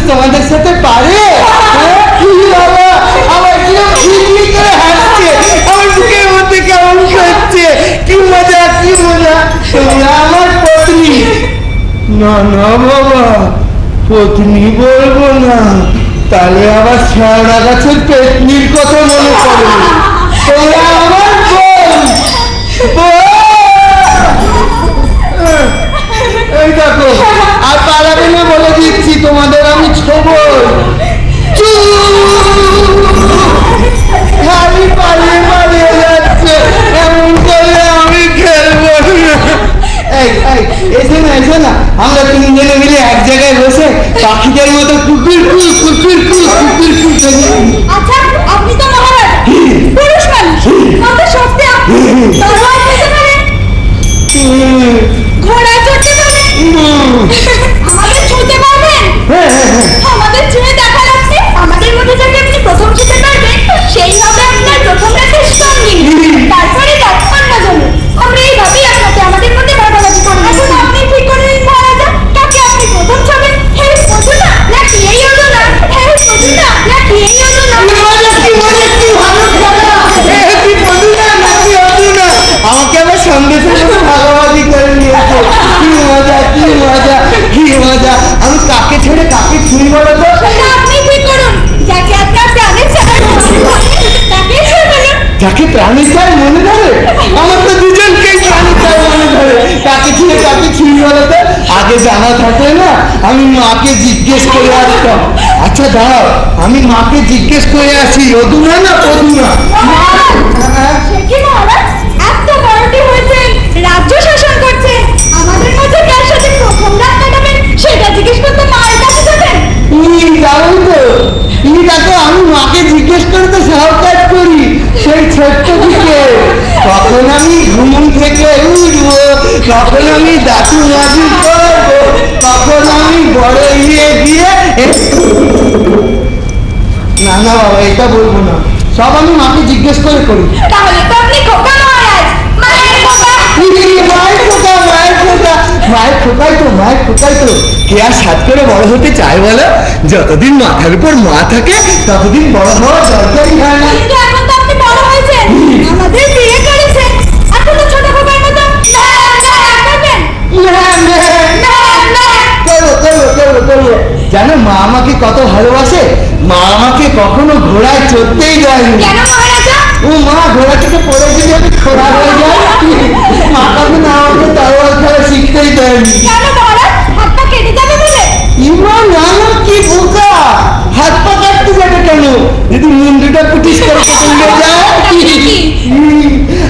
তোমাদের সাথে পারে? কি বাবা, আমার কিরম খিলখিল করে হাসছে, আমার বুকের মধ্যে কেমন করছে, কি মজা কি মজা। তোমরা আমার পত্নী? না না বাবা, পত্নী বলবো না, তাহলে আবার শেওড়া গাছের পেতনির কথা মনে পড়ে। তোমরা আমার বোন, এই দেখো, আর পালাবে না বলে দিচ্ছি, তোমাদের আমি ছবল। খালি পালিয়ে পালিয়ে যাচ্ছে, এমন করলে আমি খেলবো না। এই এই এসে না এসে না, আমরা তিনজনে মিলে এক জায়গায় বসে পাখিদের মতো কুকুর কু কুকুর কু কুকুর কু। আচ্ছা, আপনি তো মহারাজ, পুরুষ মানুষ, কত শক্তি আপনি, তলোয়ার খেতে পারেন, ঘোড়ায় চড়তে পারেন, আমাদের ছুঁতে পারবেন, আমাদের ছুঁয়ে দেখা যাচ্ছে, আমাদের মধ্যে যাকে আপনি প্রথম ছুঁতে পারবেন সেই হবে আপনার প্রথম রাতের সঙ্গী, তারপরে অন্য জন্য। আমরা এইভাবেই আপনাকে আমাদের মধ্যে ভাগাভাগি করব। এখন আপনি ঠিক করে নিন মহারাজা, কাকে আপনি প্রথম ছবেন, হ্যাঁ পদুনা নাকি এই অদুনা, হ্যাঁ পদুনা নাকি এই অদুনা। আমাকে আবার সঙ্গে সঙ্গে ভাগাভাগি করে নিয়েছে। কি মজা কি মজা কি মজা। আমি কাকে ছেড়ে কাকে ছুঁই বলো তো? আপনি ঠিক করুন, যাকে আপনার প্রাণের চাই তাকে ছুঁয়ে যাকে প্রাণী চাই মনে ধরে? আমার তো দুজনকেই প্রাণী চাই মনে ধরে। কাকে ছেড়ে কাকে ছুঁই বলো তো? আগে জানা থাকলে না আমি মাকে জিজ্ঞেস করে আসতাম। আচ্ছা দাঁড়াও, আমি মাকে জিজ্ঞেস করে আসি, অদুনা না পদুনা? কি মহারাজ, এত বড়টি হয়েছেন, রাজ্য শাসন করছেন, আমাদের মধ্যে কার সাথে প্রথম রাত কাটাবেন সেটা জিজ্ঞেস করতে মায়ের কাছে যাবেন? জানো তো, দেখো আমি মাকে জিজ্ঞেস করে তো সব কাজ করি সেই ছোট্ট দিকে। তখন আমি ঘুম থেকে উঠবো, তখন আমি দাঁতু মাজি করবো, তখন আমি বড় গিয়ে না না বাবা, এটা বলবো না, সব আমি মাকে জিজ্ঞেস করে করি। তাহলে তো আপনি মায়ের কোথায় তো কে আর সাত করে বড় হতে চায় বলো? যতদিন মাথার উপর মা থাকে ততদিন বড় হওয়ার দরকারই হয় না। কিন্তু এখন তো আপনি বড় হয়েছেন, আমাদের বিয়ে করেছেন, এখন তো ছোট খোকার মতো করবেন। করবো। জানো মা আমাকে কত ভালোবাসে? মা আমাকে কখনো ঘোড়ায় চড়তেই দেয়নি। কেন মহারাজা? ও মা, ঘোড়া থেকে পড়ে যদি আমি খোড়া হয়ে যাই, মা কখনো আমাকে তরোয়াল খেলা শিখতেই দেয়নি। কেন মহারাজ? হাত পা কেটে যাবে বলে? ইমা জানো কি বোকা, হাত পা কাটতে যাবে কেন? যদি মুন্ডুটা পুটিস করে চলে যায়।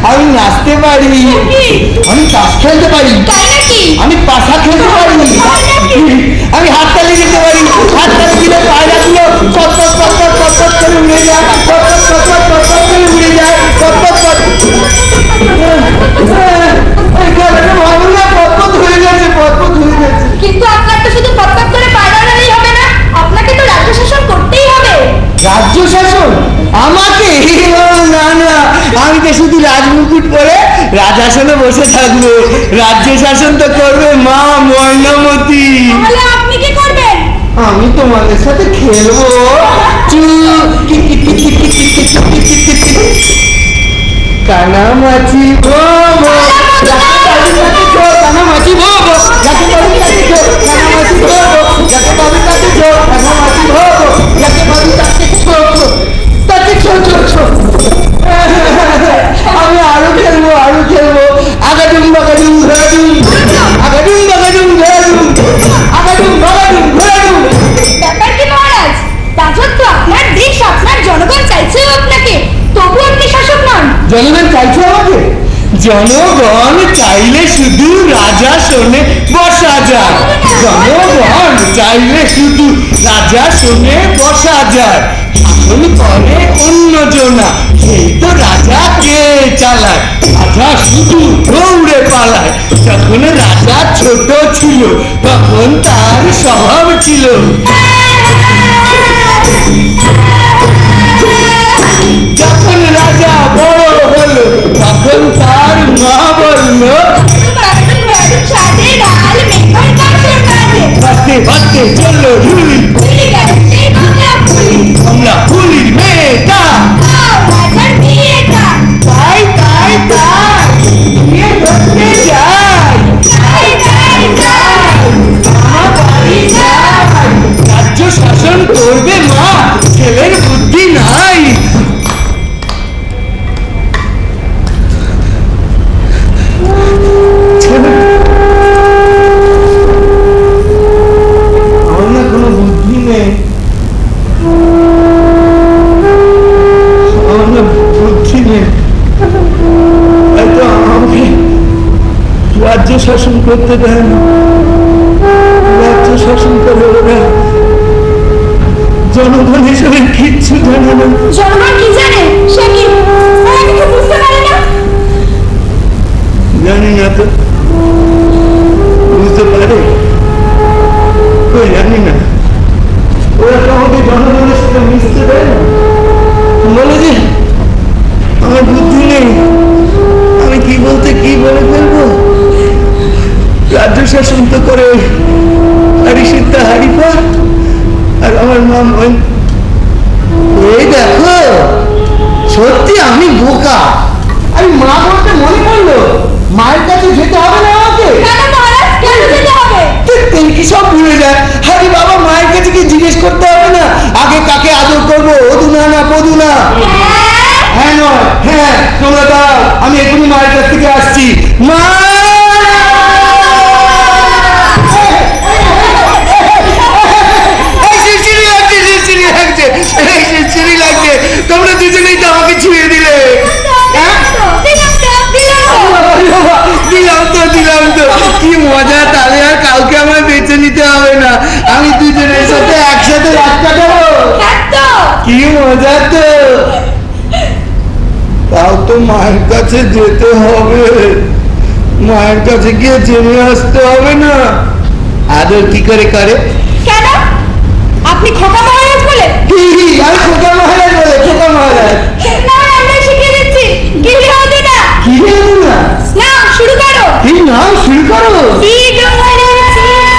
আমি নাচতে পারি, আমি তাস খেলতে পারি, তাই নাকি? আমি পাশা খেলতে পারি, আমি হাততালি দিতে পারি। হাততালি দিলে পায়রাগুলো কটকট কটকট কটকট করে উড়ে যায়, কটকট কটকট কটকট করে উড়ে যায়, কটকট পটপট হয়ে গেছে, পটপট হয়ে গেছে। কিন্তু আপনার তো শুধু পটপট করে পায়রালেই হবে না, আপনাকে তো রাজ্য শাসন করতেই হবে। রাজ্য শাসন আমাকে? না না, আমি তো শুধু রাজমুকুট পরে রাজাসনে বসে থাকবো। রাজ্য শাসন তো করবে মা ময়নামতি। তাহলে আপনি কি করবেন? আমি তোমাদের সাথে খেলবো। কানামাছি ভোবো, কানামাছি ভোবো, যাকে বাবু কাছে চো, কানামাছি ভোবো, যাকে বাবু কাছে চো, কানামাছি ভোবো, যাকে বাবু কাছে চো, তাকে চো চো চো। আমি আরো খেলবো, আরো খেলবো। আগাডুম বাগাডুম ঘোরাডুম, আগাডুম বাগাডুম ঘোরাডুম, আগাডুম বাগাডুম ঘোরাডুম। ব্যাপার কি মহারাজ? রাজত্ব আপনার, দেশ আপনার, জনগণ চাইছে আপনাকে, তবু আপনি শাসক নন। জনগণ চাইছে আমাকে? জনগণ চাইলে শুধু রাজা শোনে বসা যায়। জনগণ চাইলে শুধু রাজা শোনে বসা যায়। শাসন করে অন্য জনা, এই তো রাজা কে চালায়। রাজা শুধু দৌড়ে পালায়। যখন রাজা ছোট ছিল তখন তার স্বভাব ছিল। যখন রাজা বড় হলো তখন তার মা বলল, সাজে ডাল মেঘর কাপড় কাঁধে, বাঁচতে বাঁচতে চললো ঝুলি, ভুলে গেছে সেই বাংলা ফুলি, আমরা ফুলির মেয়েটা। তাও রাজার বিয়েটা, তাই তাই তাই বিয়ে করতে যাই, তাই তাই তাই আমার বাড়ি যাই। রাজ্য শাসন করবে মা, ছেলের বুদ্ধি নাই। আমার না কোনো বুদ্ধি নেই, আমার না বুদ্ধি নেই। হয়তো আমাকে রাজ্য শাসন করতে দেয় না। রাজ্য শাসন করে ওরা, জনগণ হিসেবে কিচ্ছু জানে না। জনগণ কি জানে? সে কি ওরা কিছু বুঝতে পারে না? জানি না তো, বুঝতে পারে? ওই জানি না, ওরা তো আমাকে জনগণের সাথে মিশতে দেয় না। বলে যে আমার বুদ্ধি নেই, আমি কি বলতে কি বলে ফেলবো। রাজ্য শাসন তো করে হারি সিদ্ধা হারিফা আর আমার মা এই দেখো, সত্যি আমি বোকা। আমি মা বলতে মনে করলো মায়ের কাছে যেতে হবে না আমাকে? কেন মহারাজ, কেন যেতে হবে? তুই কি সব ভুলে যায়? আরে বাবা, মায়ের কাছে কি জিজ্ঞেস করতে হবে না আগে কাকে আদর করবো? অদুনা না পদুনা? হ্যাঁ নয় হ্যাঁ, তোমরা দাও, আমি এখনই মায়ের কাছ থেকে আসছি। মা! তোমরা দুজনেই তো আমাকে ছুঁয়ে দিলে। দিলাম তো, কি মজা। তাহলে আর কাউকে আমার বেছে নিতে হবে না, আমি দুজনের সাথে একসাথে রাত কাটাবো। কি মজা তো। তাও তো মায়ের কাছে যেতে হবে, মায়ের কাছে গিয়ে জেনে আসতে হবে না আদর কি করে করে। কেন? আপনি খোকা মহারাজ বলে? আমি খোকা মহারাজ বলে? খোকা মহারাজ না, আমরা শিখিয়ে দিচ্ছি। গিলি হতে না। কি রে না? না, শুরু করো। এই নাম শুরু করো। কি মহারাজ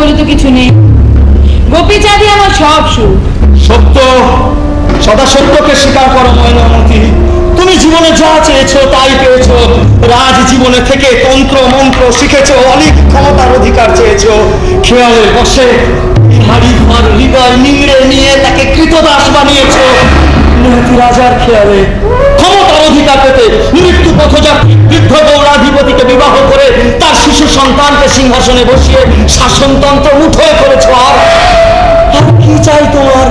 বলে তো কিছু নেই। গোপীচাঁদই আমার সব সুখ। সত্য, সদা সত্যকে স্বীকার করো ময়নামতি। তুমি জীবনে যা চেয়েছো তাই পেয়েছো। রাজ জীবনে থেকে তন্ত্র মন্ত্র শিখেছো, অনেক ক্ষমতার অধিকার চেয়েছো। খেয়ালের বসে হাড়ি ঘর হৃদয় নিংড়ে নিয়ে তাকে কৃতদাস বানিয়েছো। নিহতি রাজার খেয়ালে ক্ষমতার অধিকার পেতে মৃত্যু পথযাত্রী বৃদ্ধ গৌরাধিপতিকে বিবাহ করে তার শিশু সন্তানকে সিংহাসনে বসিয়ে শাসনতন্ত্র মুঠোয় করেছো। আর কি চাই তোমার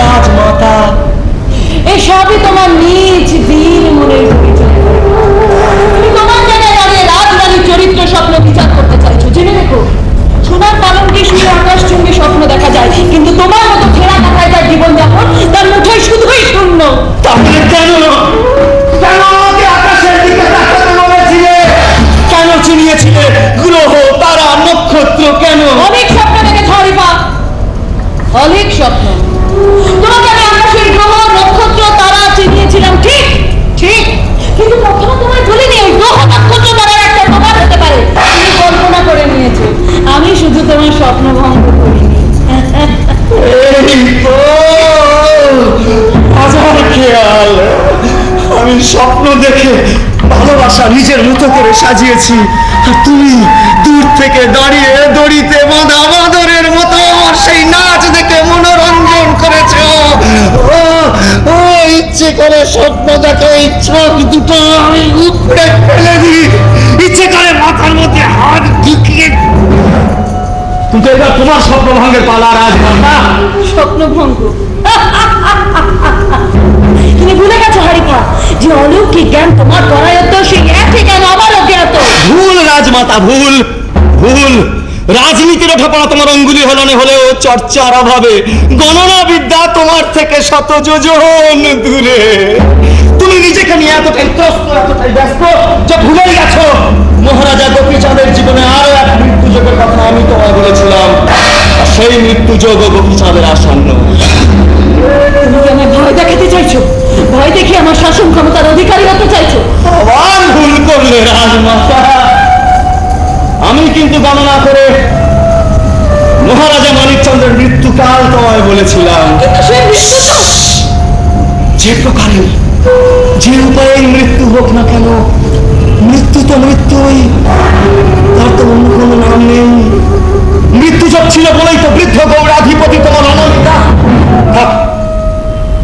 রাজমাতা? এসবই তোমার নিজ বীর মনের পরিচয়। তুমি তোমার জায়গায় দাঁড়িয়ে রাজরানীর চরিত্র স্বপ্ন বিচার করতে চাইছো। জেনে রেখো, সোনার পালঙ্কে শুয়ে আকাশচুম্বী স্বপ্ন দেখা যায়, কিন্তু তোমার মতো ছেঁড়া কাটায় তার জীবনযাপন, তার মুঠোয় শুধুই শূন্য। তাহলে কেন কেন আমাকে আকাশের দিকে তাকাতে বলেছিলে? কেন চিনিয়েছিলে গ্রহ তারা নক্ষত্র? কেন অনেক স্বপ্ন দেখেছ হরিপা, অনেক স্বপ্ন। তোমাকে আমি আকাশের গ্রহ নক্ষত্র তারা চিনিয়েছিলাম, ঠিক ঠিক, কিন্তু কখনো তোমায় বলিনি ওই গ্রহ নক্ষত্র তারার একটা প্রমাণ হতে পারে। তুমি কল্পনা করে নিয়েছো, আমি শুধু তোমার স্বপ্ন ভঙ্গ করিনি। এই তো হাজার খেয়াল। আমি স্বপ্ন দেখে ভালোবাসা নিজের মতো করে সাজিয়েছি, আর তুমি দূর থেকে দাঁড়িয়ে দড়িতে বাঁধা বাঁদরের মতো আমার সেই নাচ দেখে মনোরঞ্জন করেছ। ও ও ইচ্ছে করে স্বপ্ন দেখে এই চোখ দুটো আমি উপড়ে ফেলে দিই, ইচ্ছে করে মাথার মধ্যে হাত ঢুকিয়ে। কিন্তু এবার তোমার স্বপ্ন ভঙ্গের পালা রাজমাতা। স্বপ্ন ভঙ্গ? তুমি ভুলে গেছো হরিপা যে অলৌকিক জ্ঞান তোমার করায়ত্ত, সেই একই জ্ঞান আমারও জ্ঞাত। ভুল রাজমাতা, ভুল ভুল। রাজনীতির ওঠাপড়া তোমার অঙ্গুলি হলনে হলেও চর্চার অভাবে গণনা বিদ্যা তোমার থেকে শত যোজন দূরে। তুমি নিজেকে নিয়ে এতটাই ত্রস্ত, এতটাই ব্যস্ত যে ভুলেই গেছো মহারাজা গোপীচাঁদের জীবনে আরো এক মৃত্যুযোগের কথা আমি তোমায় বলেছিলাম। আর সেই মৃত্যুযোগ গোপীচাঁদের আসন্ন। তুমি কি আমায় ভয় দেখাতে চাইছো? ভয় দেখে আমার শাসন ক্ষমতার অধিকারী হতে চাইছো? আবার ভুল করলে রাজমাতা। আমি কিন্তু গণনা করে মহারাজা মানিকচন্দ্রের মৃত্যুকাল তোমায় বলেছিলাম। কিন্তু সেই মৃত্যু তো যে প্রকারে যে উপায়ে মৃত্যু হোক না কেন, মৃত্যু তো মৃত্যুই, তার তো অন্য কোনো নাম নেই। মৃত্যু যোগ ছিল বলেই তো বৃদ্ধ গৌরাধিপতি তোমার অনন্তা। থাক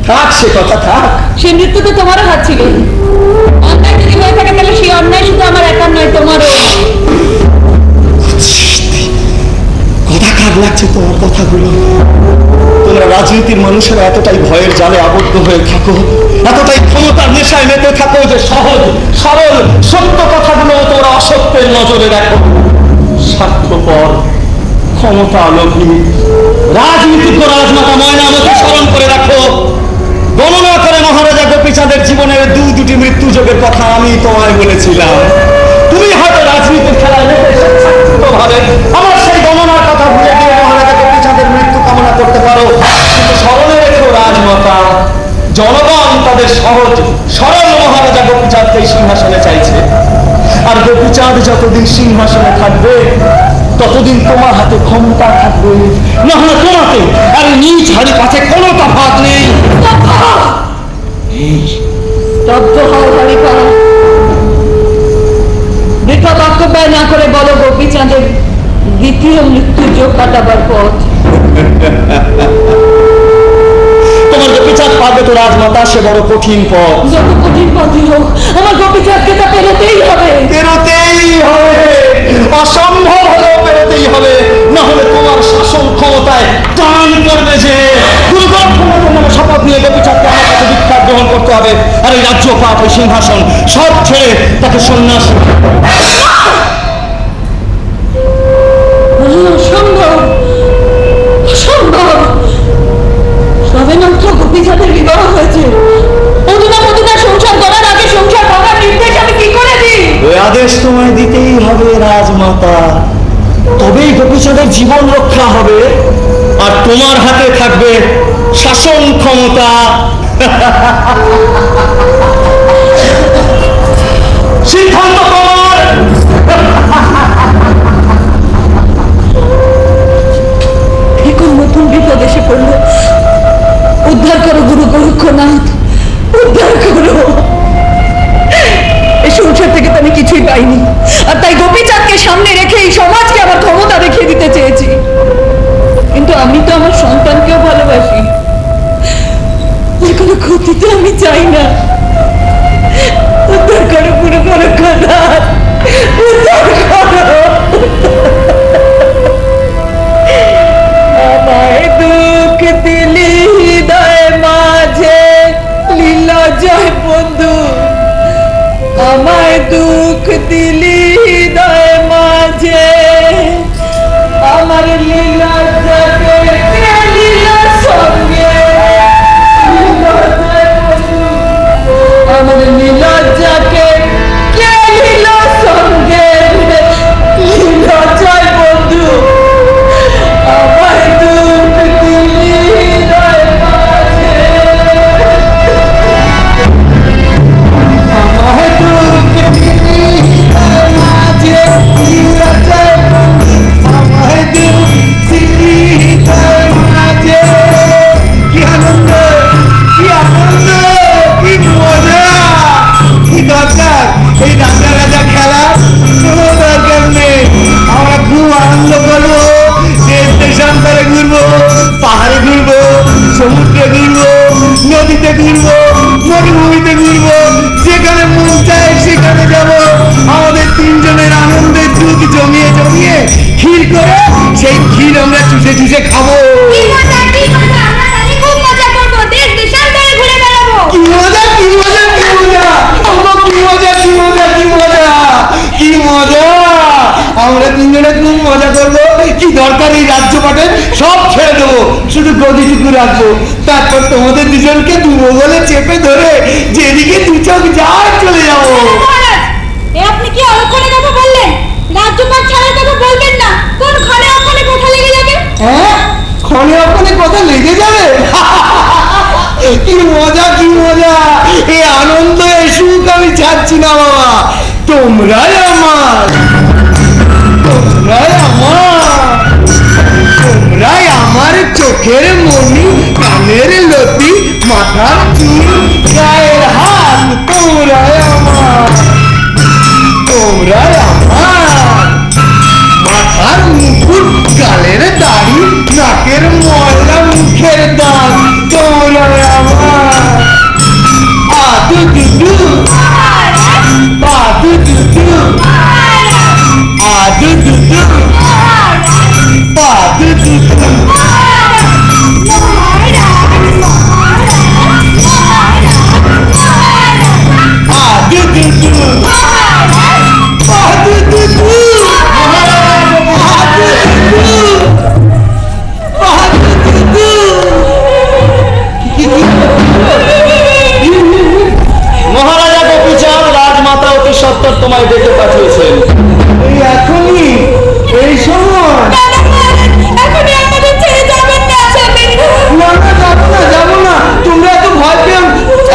থাক, সে কথা থাক। সেই মৃত্যু তো তোমারও হাত ছিল। অন্যায় যদি হয়ে থাকে তাহলে সেই অন্যায় শুধু আমার একার নয়, তোমারও। কথা খারাপ লাগছে তোমার কথাগুলো। তোমরা রাজনীতির মানুষেরা এতটাই ভয়ের জালে আবদ্ধ হয়ে থাকো, এতটাই ক্ষমতার নেশায় মেতে থাকো যে সহজ সরল সত্য কথাগুলো তোমরা অসত্যের নজরে রাখো। স্বার্থপর ক্ষমতা লোভী রাজনীতিজ্ঞ রাজমাতা ময়নামতি স্মরণ করে রাখো, গণনা করে মহারাজা গোপীচাঁদের জীবনের দুটি মৃত্যুযোগের কথা আমি তোমায় বলেছিলাম। তুমি হয়তো রাজনীতির খেলায় মেতে স্বেচ্ছাকৃতভাবে আমার সেই গণনার কথা ভুলে গিয়ে মহারাজা গোপীচাঁদের মৃত্যু কামনা করতে পারো, কিন্তু স্মরণে রেখো রাজমাতা, জনগণ তাদের সহজ সরল মহারাজা গোপীচাঁদকে সিংহাসনে চাইছে। আর গোপীচাঁদ যতদিন সিংহাসনে থাকবে ততদিন তোমার হাতে ক্ষমতা থাকবে, না হলে তোমাকে আর নিজ হাড়ি কাছে কোনো তফাৎ নেই। স্তব্ধ হও হরিপা। বৃথা বাক্য ব্যয় না করে বলো গোপীচাঁদের দ্বিতীয় মৃত্যু যোগ কাটাবার পথ। তোমার গোপীচাঁদ পাবে তো রাজমাতা, সে বড় কঠিন পথ। যত কঠিন পথই হোক আমার গোপীচাঁদকে তা পেরোতেই হবে। পেরোতেই হবে, অসম্ভব হলেও পেরোতেই হবে, না হলে তোমার শাসন ক্ষমতায় টান করবে যে। শপথ নিয়ে গোপীচাঁদকে আমার কাছে দীক্ষা গ্রহণ করতে হবে, আর এই রাজ্য পাঠ ওই সিংহাসন সব ছেড়ে তাকে সন্ন্যাস। অসম্ভব, অসম্ভব। সবেমাত্র গোপীচাঁদের বিবাহ হয়েছে, অধুনা মধুনা সংসার করার আগে সংসার ভাঙার নির্দেশ আমি কি করে দিই? ওই আদেশ তোমায় দিতেই হবে রাজমাতা, তবেই গোপীচাঁদের জীবন রক্ষা হবে, আর তোমার হাতে থাকবে শাসন ক্ষমতা। সিদ্ধান্ত তোমার। আর তাই গোপীচাঁদকে সামনে রেখে এই সমাজকে আমার ক্ষমতা দেখিয়ে দিতে চেয়েছি। কিন্তু আমি তো আমার সন্তানকেও ভালোবাসি, ওর কোনো ক্ষতি তো আমি চাই না। উদ্ধার করো, পুরো করো কথা, উদ্ধার করো। আমায় দুঃখ দিলি হৃদয় মাঝে, লীলা জয় বন্ধু। আমায় দুঃখ দিলি হৃদয় মাঝে, আমার লীলা যাকে কে লীলা সঙ্গে, লীলা জয় বন্ধু। আমার লীলা যাকে কে লীলা সঙ্গে, লীলা জয় বন্ধু। আমায় দুঃখ দিলি হৃদয় মাঝে, আমায় দুঃখ দিলি হৃদয় মাঝে, লীলা জয় বন্ধু। আমায় দুঃখ দিলি হৃদয় মাঝে। কি আনন্দ, কি আনন্দ, কি মজা, কি দরকার এই রাজা রাজা খেলা, কোনো দরকার নেই। আমরা খুব আনন্দ করবো, দেশ দেশান্তরে ঘুরবো, পাহাড়ে ঘুরবো, সমুদ্রে ঘুরবো, নদীতে ঘুরবো, মরুভূমিতে ঘুরবো, যেখানে মন চায় সেখানে যাবো। আমাদের তিনজনের আনন্দের দুধ জমিয়ে জমিয়ে ক্ষীর করে সেই ক্ষীর আমরা চুষে চুষে খাবো। কি মজা, কি মজা, আমরা তাহলে খুব মজা করবো, দেশ দেশান্তরে ঘুরে বেড়াবো। কি মজা, কি মজা, কি মজা, আম্মা, কি মজা, কি মজা, কি মজা, কি মজা। আমরা তিনজনে খুব মজা করবো। কি দরকার এই রাজ্য পাটে সব ছেড়ে দেবো, শুধু গদিটুকু রাখবো। তারপর তোমাদের দুজনকে দুবো বলে চেপে ধরে যেদিকে দু চোখ যায় চলে যাবো। মহারাজ, এ আপনি কি অলক্ষণে কথা বললেন? রাজ্যপাল ছাড়ার কথা বলবেন না, কোন ঘরে ওখানে কথা লেগে যাবে। হ্যাঁ, ক্ষণে অক্ষণে কথা লেগে যাবে। কি মজা, কি মজা, এই আনন্দ, এই সুখ আমি ছাড়ছি না বাবা। তোমরাই আমার, তোমরাই আমার, তোমরাই আমার চোখের মনি, কানের লতি, মাথার চুল, গায়ের হাত। তোমরাই আমার, তোমরাই আমার, মাথার মুকুট, গালের দাড়ি, নাকের ময়লা, মুখের দাগ। তোমরাই আমার। আদু দুদু, আদু দুদু, আদু দুদু, আদু দুদু। আদু দুদু, আদু দুদু, আদু দুদু। মহারাজা গোপীচাঁদ রাজমাতা অতি সত্বর তোমায় ডেকে পাঠিয়েছেন। এই এখনই, এই সময়? এখনই আমাদের ছেড়ে যাবেন না, যাবেন না। না না, যাবো না, যাবো না। তোমরা এত ভয় পেও,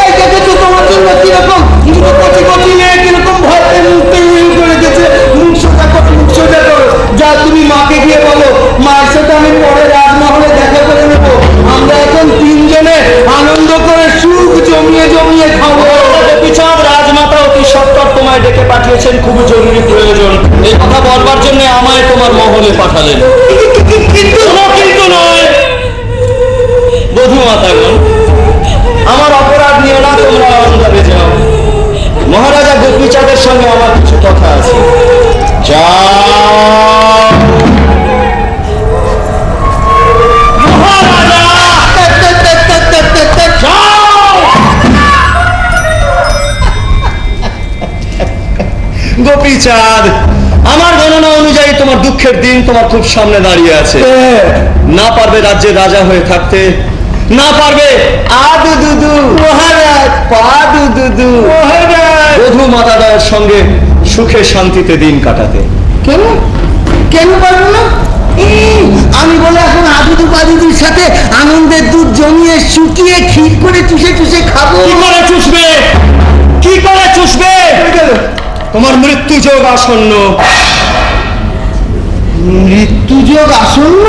এই দেখেছো তোমার জন্য কিরকম দুটো কচি কচি মেয়ে কিরকম ভয় পেয়ে মুখ তৈরি করে গেছে। মুখ সোজা করো, মুখ সোজা করো। যা তুমি মাকে গিয়ে বলো, মায়ের সাথে আমি পরে রাজমহলে দেখা করে নেবো। আমরা এখন তিনজনে আনন্দ করে সুখ জমিয়ে জমিয়ে খাবো। গোপীচাঁদ রাজমাতা অতি সত্বর তোমায় ডেকে পাঠিয়েছেন, খুব জরুরি প্রয়োজন। এই কথা বলবার জন্য আমায় তোমার মহলে পাঠালেন। কিন্তু কোনো কিন্তু নয়, বধূ মাতাগণ, আমার অপরাধ নিয়ে না, তোমরা আনন্দে যাও। মহারাজা গোপীচাঁদের সঙ্গে আমার কিছু কথা আছে। যাও। মহারাজা, যাও। গোপীচাঁদ, আমার গণনা অনুযায়ী তোমার দুঃখের দিন তোমার খুব সামনে দাঁড়িয়ে আছে। না পারবে রাজ্যের রাজা হয়ে থাকতে, না পারবে আদু দুদু মহারাজ, পাদু দুদু মহারাজ, বধূ মাতাদয়ের সঙ্গে সুখে শান্তিতে দিন কাটাতে। কেন, কেন পারবো না? আমি বলে এখন আদুদু পাদুদুর সাথে আনন্দের দুধ জমিয়ে শুকিয়ে ক্ষীর করে চুষে চুষে খাবো। কি করে চুষবে, কি করে চুষবে? তোমার মৃত্যু যোগ আসন্ন। মৃত্যু যোগ আসন্ন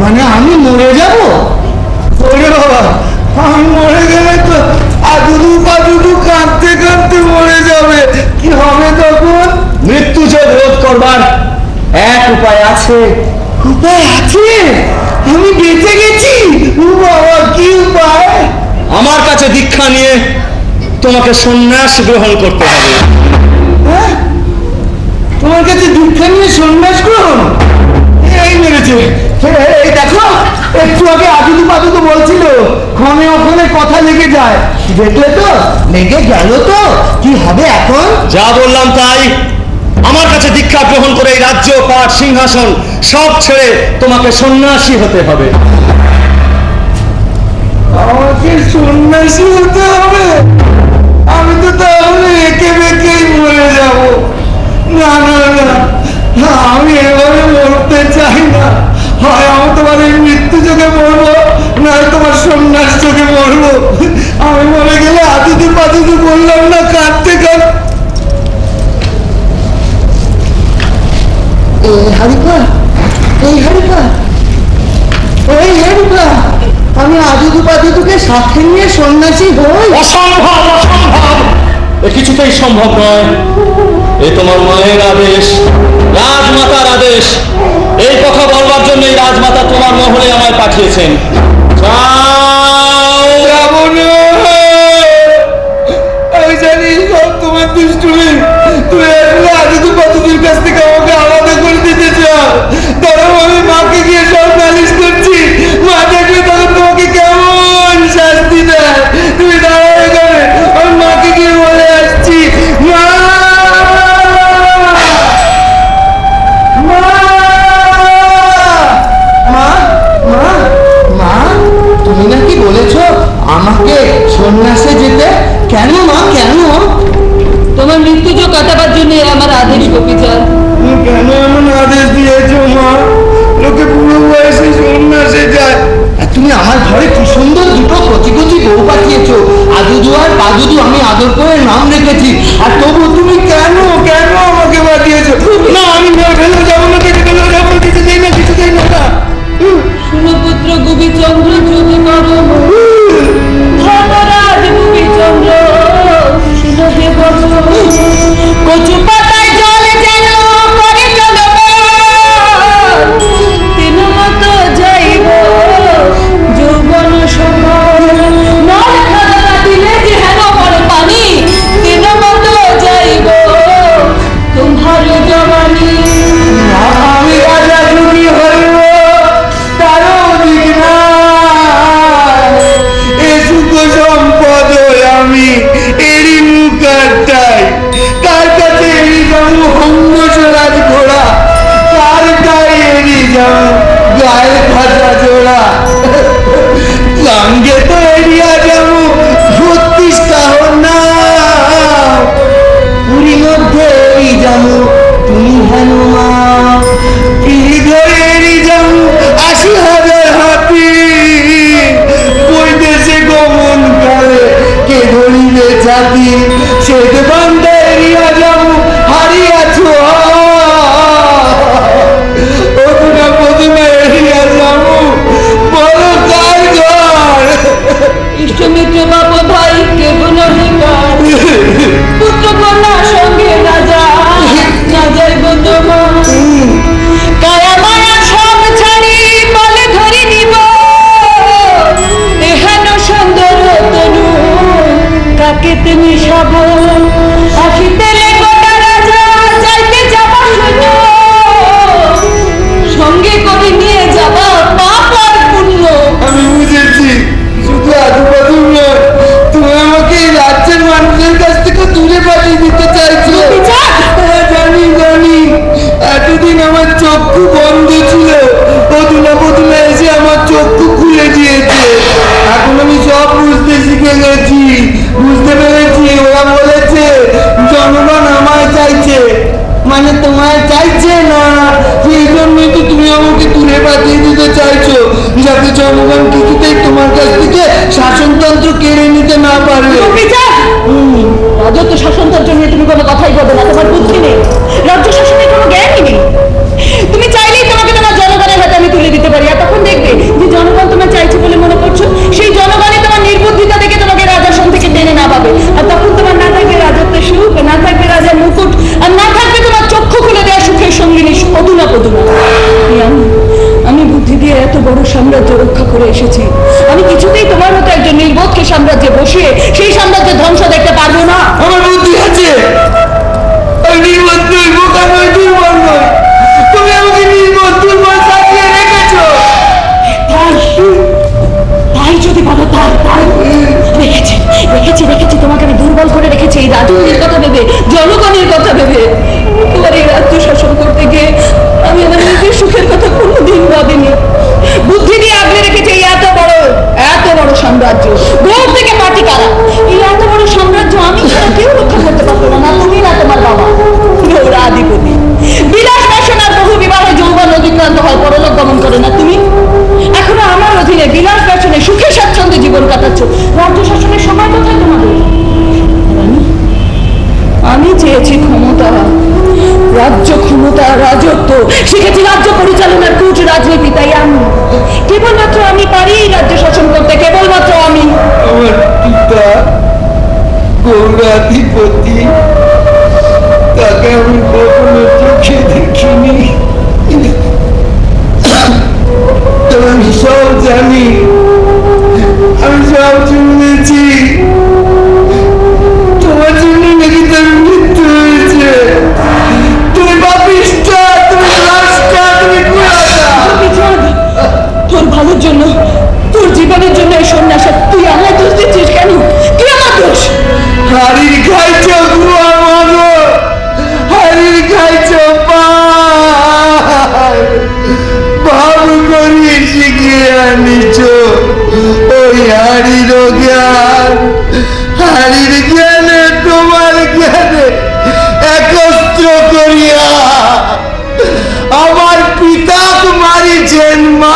মানে আমি মরে যাব? ওরে বাবা, আমি মরে গেলে তো আদুদু পাদুদু কাঁদতে কাঁদতে মরে যাবে। কি হবে তখন? করবার এক উপায় আছে। উপায় আছে? আমি বেঁচে গেছি? ও বাবা, কি উপায়? আমার কাছে দীক্ষা নিয়ে তোমাকে সন্ন্যাস গ্রহণ করতে হবে। হ্যাঁ? তোমার কাছে দীক্ষা নিয়ে সন্ন্যাস গ্রহণ? এই মেরেছে। এই দেখো, একটু আগে আদুদু পাদুদু বলছিল ক্ষণে অক্ষণে কথা লেগে যায়, দেখলে তো? লেগে গেল তো? কি হবে এখন? যা বললাম তাই। আমার কাছে দীক্ষা গ্রহণ করে এই রাজ্য, পাট, সিংহাসন সব ছেড়ে তোমাকে সন্ন্যাসী হতে হবে। আমাকে সন্ন্যাসী হতে হবে? আমি তো তাহলে একে বেঁকেই মরে যাব। না না না, আমি এভাবে মরতে চাই না। হয় আমি তোমার এই মৃত্যু যোগে মরবো, নয় তোমার সন্ন্যাস যোগে মরবো। আমি মরে গেলে আদিদি পাদিদি বললাম না, কাঁদতে কাঁদতে। এই হারিকা, এই হারিকা, ওই হারিকা, আমি আদিদু পাদিদুকে সাথে নিয়ে সন্ন্যাসী হই? অসম্ভব, অসম্ভব! এ কিছুতেই সম্ভব নয়। এ তোমার মায়ের আদেশ, রাজমাতার আদেশ। এই কথা বলবার জন্যই রাজমাতা তোমার মহলে আমায় পাঠিয়েছেন। যাও। যাব না। আমি জানি সব তোমার দুষ্টুমি। তুমি আসলে আদিদু পাদিদুর কাছ থেকে আমাকে আলাদা করে দিতে চাও। তারও আমি মাকে গিয়ে সব নালিশ করছি। মা দেখলে তখন তোমাকে কেমন শাস্তি দেয়। তুমি দাঁড়াও এখানে, আমি মাকে গিয়ে বলে আসছি। মা, মা, মা, মা, মা, তুমি নাকি বলেছ আমাকে সন্ন্যাসে যেতে? কেন মা, কেন? তোমার মৃত্যুযোগ কাটাবার জন্য আমার আদেশ গোপীচাঁদ। তুমি কেন এমন আদেশ দিয়েছো মা? লোকে বুড়ো বয়সে সন্ন্যাসে যায়, আর তুমি আমার ঘরে কি সুন্দর দুটো কচি কচি বউ পাঠিয়েছো। আদুদু আর পাদুদু আমি আদর করে নাম রেখেছি, আর তবু তুমি কেন কেন আমাকে পাঠিয়েছো? না, আমি ফেলেও যাবো না, কেটে ফেলেও যাবো না, কিছু দেই না, কিছু দেই না। সুনপুত্র গোপীচন্দ্র যদি করো, ধর্মরাজ গোপীচন্দ্র সুনহে বলো, কচু পাতায় জল যেন করে চলমান, তিন মতো যাইব যৌবন সমান, নল খাদনা দিলে যে হেন পরে পানি, তিন মতো যাইব তোমার জবানি। আমি রাজা সুখী হইব, তারও অধিক নাই। এ সুখ সম্পদ আমি এরই মুখারটাই। কার কাছে এড়ি যাবো হংসরাজ ঘোড়া, কার গায়ে এড়ি যাবো গায়ের খাজা জোড়া। সঙ্গে তো এড়িয়া যাবো 36টা না, পুরীর মধ্যে এড়ি যাবো তুমি হনুমা, কি ধরে এড়ি যাবো 80,000 হাতি। বৈদেশে গমন করে কে ধরিবে ছাতি, শ্বেত বান্ধা এড়িয়া যাবো হারিয়াছো। ওটা প্রথমে এড়িয়া যাবো বড় কার ঘর। ইষ্টমিত্র বাপ ভাই কেবল অধিকার, পুত্র কন্যা সঙ্গে না যায়, না যাইব তোমার। কায়া মায়া সব ছাড়ি বলে ধরি নিব, এহেন সুন্দর তনু কাকে তুমি সব, আসিতে গোটা রাজা যাইতে যাবা শুনো, সঙ্গে করে নিয়ে যাবা পাপ আর পুণ্য। আমি বুঝেছি, শুধু আজুবাজু নয়, তুমি আমাকে এই রাজ্যের মানুষের কাছ থেকে দূরে পাঠিয়ে দিতে চাইছো। হ্যাঁ, জানি জানি। এতদিন আমার চক্ষু বন্ধ ছিল, বদুলা বদুলা এসে আমার চক্ষু খুলে দিয়েছে। এখন আমি সব বুঝতে শিখে গেছি, বুঝতে পেরেছি। ওরা বলেছে জনগণ আমায় চাইছে, মানে তোমায় চাইছে না। সেই জন্যই তো তুমি আমাকে দূরে পাঠিয়ে দিতে চাইছো, যাতে জনগণ কিছুতেই তোমার কাছ থেকে শাসনতন্ত্র কেড়ে নিতে না পারবে। রাজত্ব শাসনতন্ত্র নিয়ে তুমি কোনো কথাই বলবে না, তোমার বুদ্ধি নেই, রাজ্য শাসনের কোনো জ্ঞানই নেই। তুমি চাইলেই তোমাকে তোমার জনগণের হাতে আমি তুলে দিতে পারি, আর তখন দেখবে যে জনগণ তোমার চাইছে বলে মনে করছো, সেই জনগণই তোমার নির্বুদ্ধিতা দেখে তোমাকে রাজাসন থেকে টেনে না পাবে, আর তখন তোমার না থাকবে রাজত্বের সুখ, না থাকবে রাজার মুকুট, আর না থাকবে তোমার চক্ষু খুলে দেওয়া সুখের সাম্রাজ্য রক্ষা করে এসেছি। আমি কিছুতেই তোমার মতো একজন নির্বোধকে সাম্রাজ্যে বসিয়ে সেই সাম্রাজ্যের ধ্বংস দেখতে পারবো না। আমার বুদ্ধি আছে, আমি নির্বোধ নই, বোকা নই, দুর্বল নই। তুমি আমাকে নির্বোধ দুর্বল সাজিয়ে রেখেছো। তাই যদি বলো, তাই রেখেছি তোমাকে আমি দুর্বল করে রেখেছি এই রাজনীতির কথা ভেবে, জনগণের কথা ভেবে। তোমার এই রাজ্য শাসন করতে গিয়ে আমি আমার নিজের সুখের কথা কোনোদিন ভাবিনি। বুদ্ধি দিয়ে আগলে রেখেছে এই এত বড় সাম্রাজ্য, গোড় থেকে মাটি কারা। এই এত বড় সাম্রাজ্য আমি ছাড়া কেউ রক্ষা করতে পারতো না, না তুমি না তোমার বাবা। ওরা আধিপতি, বিলাস বাসনার বহু বিবাহে যৌবন অতিক্রান্ত হয়, পরলোক গমন করে না তুমি। এখনো আমার অধীনে বিলাস বাসনে সুখে স্বাচ্ছন্দ্যে জীবন কাটাচ্ছ। রাজ্য শাসনের সময় কোথায় তোমাদের? আমি চেয়েছি ক্ষমতা, রাজ্য ক্ষমতা, রাজত্ব, শিখেছি রাজ্য পরিচালনার কূট রাজনীতি। তাই কেবলমাত্র আমি পারি রাজ্য শাসন করতে, কেবলমাত্র আমি। আমার পিতা গৌরাধিপতি, তাকে আমি কখনো চোখে দেখিনি। তবে আমি সব জানি, আমি সব শুনেছি। তোমার জন্য নাকি তার মৃত্যু হয়েছে। তুমি পাপিষ্টা, তুমি লাশটা, তুমি কুয়াশা। তোর ভালোর জন্য, তোর জীবনের জন্য এই সন্ন্যাস, তুই আমার দোষ দিচ্ছিস কেন? কি আমার দোষ? হারির খাইছ কুয়ার মতো, হারির খাইছ ভাব করিয়ে শিখিয়ে আনিছ ওই হারির জ্ঞান। হারির জ্ঞানে তোমার জ্ঞানে একত্র করিয়া আমার পিতাক মারিছেন মা,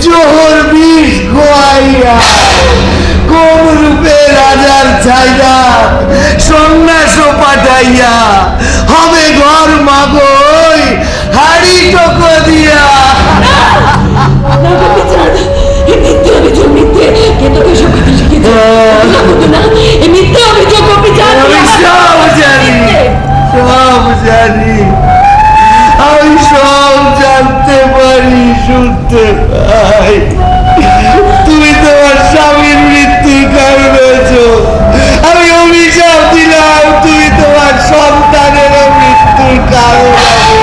জোহর বিষ খোয়াইয়া। কোন রূপে রাজার ছাইয়া সন্ন্যাস পাঠাইয়া হবে ঘর মাগই হাড়ি টোকো দিয়া। মিথ্যে অভিযোগ, মিথ্যে। কে তোকে সব কথা শিখেছে? মিথ্যে অভিযোগ, অভিযান। আমি সব জানি, সব জানি, আমি সব জানতে পারি, শুনতে পাই। তুমি তোমার স্বামীর মৃত্যুর কারণ হয়েছ, আমি অভিশাপ দিলাম তুমি তোমার সন্তানের মৃত্যুর কারণ হবে।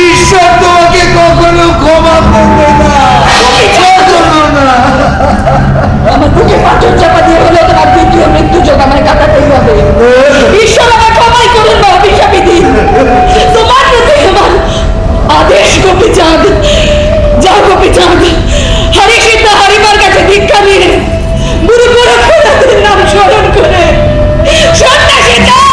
ঈশ্বর তোমাকে কখনো ক্ষমা করবে না, কখনো না। আমার বুকে পাথর চাপা দিয়ে হলো তোমার দ্বিতীয় মৃত্যু যোগ আমায় কাটাতেই হবে। ঈশ্বর আমার ক্ষমাই করুন বা অভিশাপই দিন, তোমার প্রতি আমার আদেশ। গোপীচাঁদ, যাও গোপীচাঁদ, হরি সিদ্ধ হরিবার কাছে দীক্ষা নিয়ে গুরু গোরক্ষনাথের নাম স্মরণ করে সন্ন্যাসী যাও।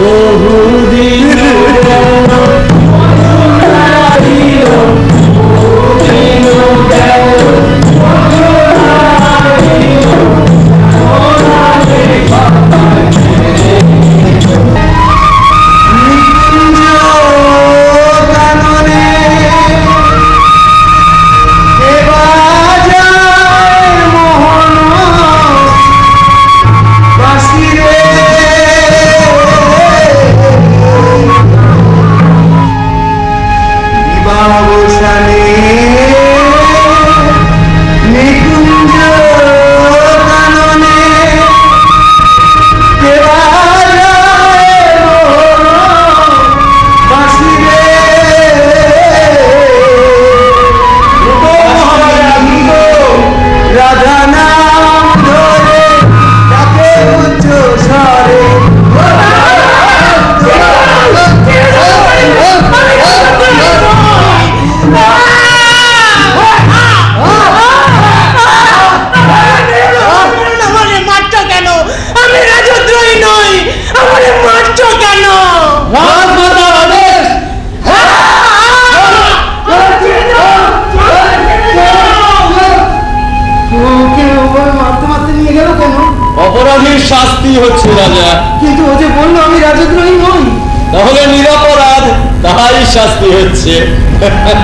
বহুদিন তাই শাস্তি হচ্ছে।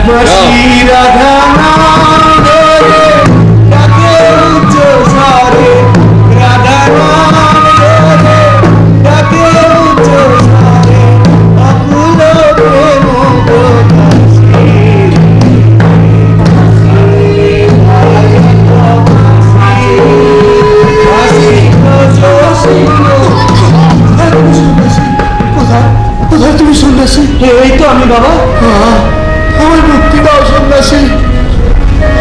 মাসি রাধা নাম ধরে ডাকে উচ্চ স্বরে, রাধা নাম ধরে ডাকে উচ্চ স্বরে, অকুল প্রেম প্রকাশে। কোথায় তুমি সন্ন্যাসী? এই তো আমি বাবা। আমার মুক্তি দাও সন্ন্যাসী,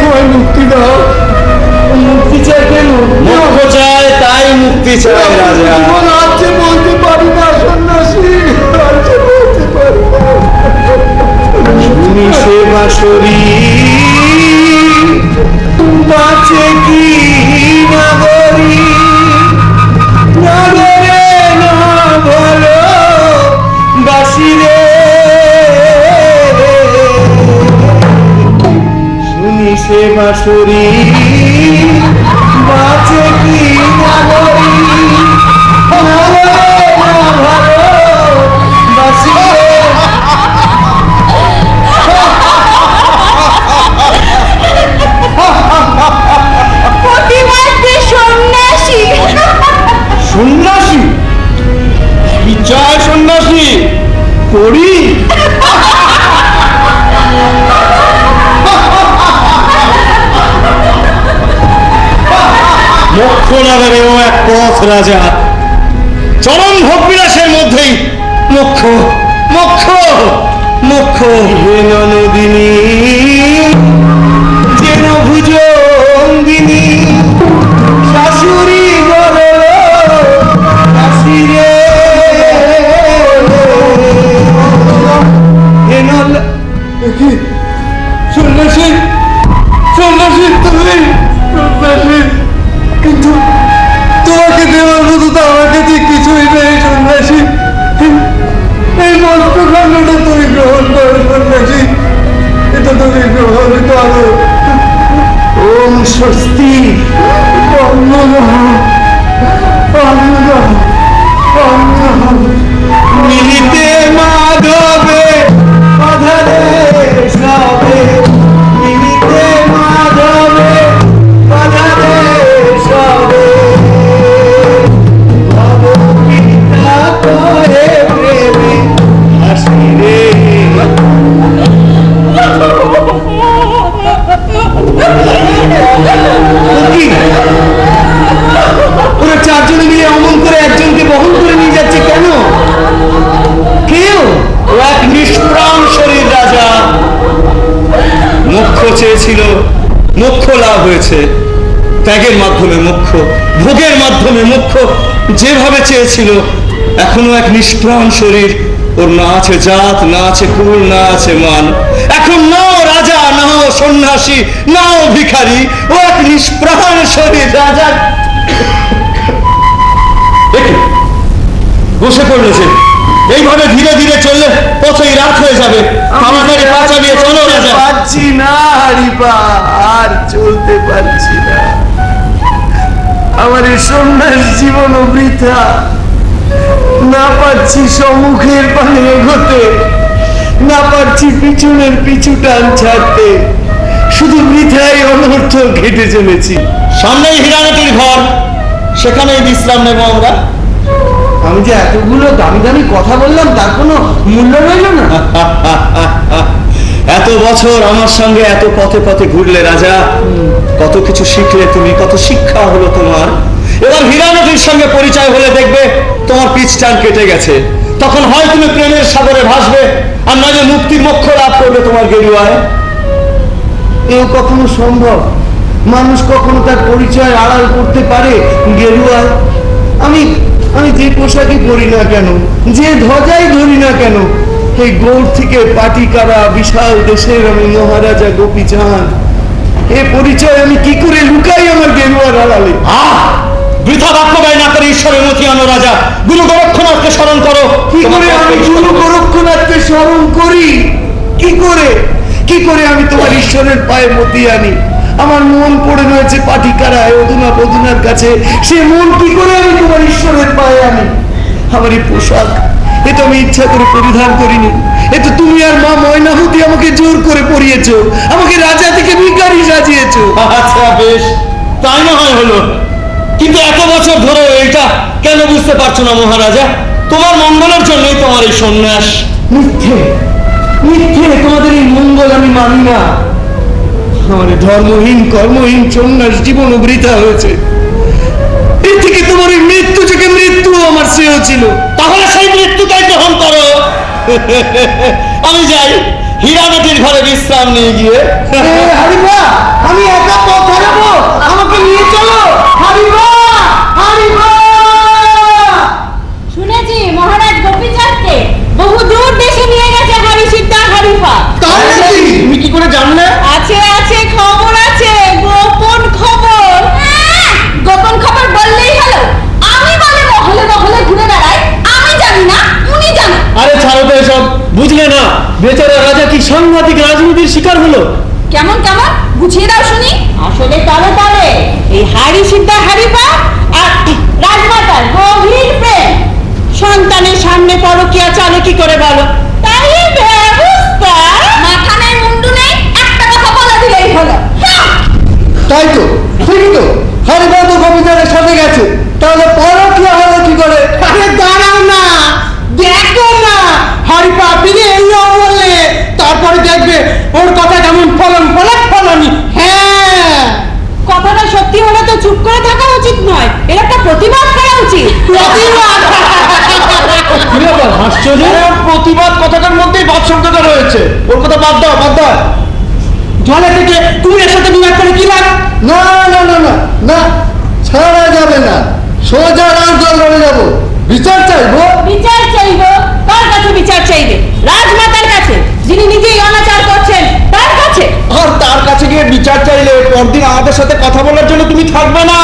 আমার মুক্তি দাও। মুক্তি চাই কেন? মোক্ষ চায় তাই মুক্তি চায় রাজা। জীবন আছে বলতে পারি না সন্ন্যাসী, আছে বলতে পারি না। শুনি সে বাঁশরি বাঁচে কি নাগরী, নগরে না বলো বাসিরে। শুনি সে বাঁশরি বাঁচে কি নাগরী, নগরে না ভালো বাসিরে। প্রতিবাদে সন্ন্যাসী। সন্ন্যাসী? কি চায় সন্ন্যাসী? করি মোক্ষ নগরেও এক পথ রাজা, চরম ভোগবিলাসের মধ্যেই মোক্ষ, মোক্ষ, মোক্ষ। হেন নদিনী যেন ভুজঙ্গিনী, শাশুড়ি বড় শাশুড়ে। হেন সন্ন্যাসী, সন্ন্যাসী তুমি সন্ন্যাসী, কিন্তু তোমাকে দেওয়ার মতো তো আমার কাছে কিছুই নেই সন্ন্যাসী। এই মস্ত খণ্ডটা তুমি গ্রহণ করো সন্ন্যাসী, এটা তুমি গ্রহণ করো। ওম স্বস্তি। মিলিতে মাধবে বাধারে সবে, মিলিতে মাধবে বাধারে সবে, ভব পিতা করে প্রেমে হাসিরে। ওরা চারজনে মিলে অমন করে একজনকে বহন করে নিয়ে যাচ্ছে কেন? কেউ? ও এক নিষ্প্রাণ শরীর রাজা, মোক্ষ চেয়েছিল, মোক্ষ লাভ হয়েছে। ত্যাগের মাধ্যমে মোক্ষ, ভোগের মাধ্যমে মোক্ষ যেভাবে চেয়েছিল, এখনো এক নিষ্প্রাণ শরীর। ওর না আছে জাত, না আছে কুল, না আছে মান। এখন নাও রাজা, নাও সন্ন্যাসী, নাও ভিখারি, ও এক নিষ্প্রাণ শরীর রাজা। বসে পড়লো সে। এইভাবে ধীরে ধীরে চললে পথেই রাত হয়ে যাবে। তাড়াতাড়ি পা চালিয়ে চলো রাজা। পারছি না হরিপা, আর চলতে পারছি না। আমার এই সন্ন্যাস জীবন বৃথা, না পারছি সম্মুখের পানে এগোতে, না পারছি পিছনের পিছু টান ছাড়তে, শুধু বৃথাই অনর্থ ঘেটে চলেছি। সামনেই হীরানটির ঘর, সেখানেই বিশ্রাম নেবো আমরা। আমি যে এতগুলো দামি দামি কথা বললাম তার কোনো মূল্য রইল না। এত বছর আমার সঙ্গে এত পথে পথে ঘুরলে রাজা, কত কিছু শিখলে তুমি, কত শিক্ষা হলো তোমার। এবার হীরানটির সঙ্গে পরিচয় হলে দেখবে তোমার পিছ টান কেটে গেছে। তখন হয় তুমি প্রেমের সাগরে ভাসবে, আর নইলে মুক্তির মোক্ষ লাভ করবে তোমার গেরুয়ায়। এও কখনো সম্ভব? মানুষ কখনো তার পরিচয় আড়াল করতে পারে গেরুয়ায়? আমি আমি যে পোশাকই পরি না কেন, যে ধ্বজাই ধরি না কেন, এই গৌড় থেকে পাটিকারা বিশাল দেশের আমি মহারাজা গোপীচাঁদ, এ পরিচয় আমি কি করে লুকাই আমার গেরুয়ার আড়ালে? বৃথা বাক্য ব্যয় না করে ঈশ্বরের মতি আনো রাজা। গুরু গোরক্ষনাথকে স্মরণ করো। কি করে আমি গুরু গোরক্ষনাথকে স্মরণ করি? কি করে আমি তোমার ঈশ্বরের পায়ে মতি আনি? আমার মন পড়ে রয়েছে পাটিকারায় অধুনা বধুনার কাছে, সে মন কি করে আমি তোমার ঈশ্বরের পায়ে আনি? আমার এই পোশাক, এ তো আমি ইচ্ছা করে পরিধান করিনি, এ তো তুমি তুমি আর মা ময়নামতি আমাকে জোর করে পড়িয়েছো, আমাকে রাজা থেকে ভিখারি সাজিয়েছো। আচ্ছা বেশ, তাই না হয় হলো, কিন্তু এত বছর ধরে এটা কেন বুঝতে পারছো না মহারাজা? তোমার মঙ্গলের জন্যই তোমার এই সন্ন্যাস। মিথ্যে মিথ্যে, তোমাদের এই মঙ্গল আমি মানি না। আমার এই ধর্মহীন কর্মহীন সন্ন্যাস জীবন বৃথা হয়েছে। এর থেকে তোমার এই মৃত্যু থেকে মৃত্যু আমার শ্রেয় ছিল। তাহলে সেই মৃত্যুটাই গ্রহণ করো। আমি যাই হীরানটির ঘরে বিশ্রাম নিয়ে গিয়ে। হারিবা, আমি একা পথ হারাবো, আমাকে নিয়ে চলো। হারিবা, হারিবা। শুনেছি মহারাজ গোপীচাঁদকে বহু দূর দেশে নিয়ে গেছে হারি সিদ্ধা হারিফা। তাই নাকি? তুমি কি করে জানলে? আছে আছে, খবর আছে, গোপন খবর। গোপন খবর বললেই হলো? আমি বলে মহলে মহলে ঘুরে বেড়াই, আমি জানি না, উনি জানেন। আরে ছাড়ো তো এসব, বুঝলে না বেচারা রাজা কি সাংঘাতিক রাজনীতির শিকার হলো। কেমন কেমন বুঝিয়ে দাও শুনি। আসলে তলে তলে এই হারি সিদ্ধা হারিফা আর রাজমাতার গভীর প্রেম। সন্তানের সামনে পরকীয়া চলে কি করে বলো? তাই ব্যবস্থা। মাথা নেই মুন্ডু নেই, একটা কথা বলে দিলেই হলো। তাই তো, ঠিকই তো। হারিবা তো কবিতারের সাথে গেছে, তাহলে পরকীয়া হলো কি করে? আরে দাঁড়াও না, দেখো না, হারিপা ফিরে এলো বললে, তারপরে দেখবে ওর কথা কেমন ফলন ফলনি। হ্যাঁ, কথাটা সত্যি হলে তো চুপ করে থাকা উচিত নয়, এর একটা প্রতিবাদ করা উচিত। প্রতিবাদ? কি ব্যাপার, হাসছো যে? প্রতিবাদ কথাটার মধ্যেই বাদ শব্দটা রয়েছে, ওর কথা বাদ দাও, বাদ দাও। জলে থেকে কুমিরের সাথে বিবাদ করে কি লাভ? না না না না না, ছাড়া যাবে না, সোজা রাজদরবারে যাবো, বিচার চাইবো। বিচার চাইবো? কার কাছে বিচার চাইবে? রাজমাতার কাছে, যিনি নিজেই অনাচার করছেন তার কাছে। আর তার কাছে গিয়ে বিচার চাইলে পরদিন আমাদের সাথে কথা বলার জন্য তুমি থাকবে না,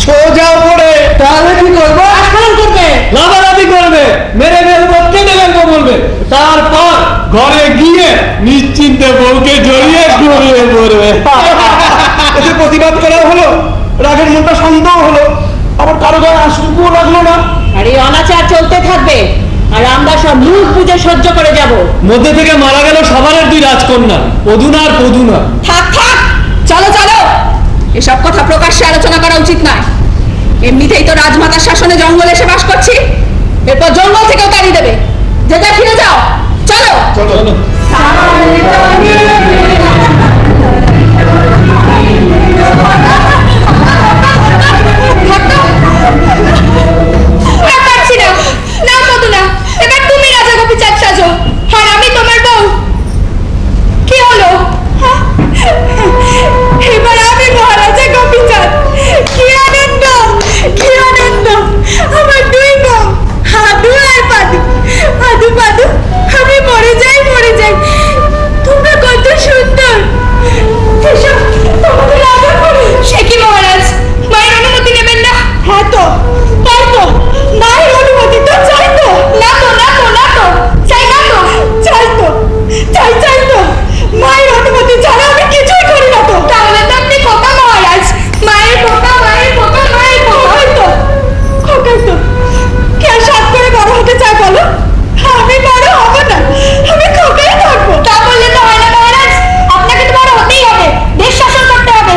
সোজা পড়ে তাহলে কি করবো? আক্রমণ করবে। লাভালাভি করবে, মেরে ফেলবো, কেটে ফেলবো বলবে। তারপর ঘরে গিয়ে নিশ্চিন্তে বউকে জড়িয়ে ঘুরিয়ে পড়বে। এতে প্রতিবাদ করা হলো, রাগের মনটা শান্ত হলো, আবার কারো গায়ে আশঙ্কাও লাগলো না। আর এই অনাচার চলতে থাকবে, আর আমরা সব মুখ বুঝে সহ্য করে যাব। মধ্যে থেকে মারা গেল সবারের দুই রাজকন্যা, পদুনা আর পদুনা। থাক থাক, চলো চলো, এসব কথা প্রকাশ্যে আলোচনা করা উচিত নয়। এমনিতেই তো রাজমাতার শাসনে জঙ্গলে এসে বাস করছি, এরপর জঙ্গল থেকেও তাড়িয়ে দেবে। যেটা ফিরে যাও, চলো। চলো। আর পারছি না, না মধুনা, এবার তুমি রাজা গোপীচাঁদ সাজো, আর আমি তোমার বউ। কি হলো? হ্যাঁ? এবার আমি মহারাজা গোপীচাঁদ। কি আনন্দ, কি আনন্দ! আমার দুই বউ, হাদু আর পাদু। পাদু পাদু, আমি মরে যাই, মরে যাই। তোমরা কত সুন্দর। এসব তোমাদের রাজা করে। সে কি মহারাজ, মায়ের অনুমতি নেবেন না? হ্যাঁ তো, তাই তো, মায়ের অনুমতি তো চাই তো। না তো, না তো, না তো, চাই না তো, চাই তো, চাই তো। মায়ের অনুমতি ছাড়া আমি কিছুই করি না তো। তাহলে তো আপনি খোকা মহারাজ, মায়ের খোকা, মায়ের খোকা, মায়ের খোকাই তো, খোকাই তো। কে সাত করে বড় হতে চায় বলো? আমি বড় হব না, আমি খোকাই থাকবো। তা বললে তো হয় না মহারাজ, আপনাকে তো বড় হতেই হবে, দেশ শাসন করতে হবে।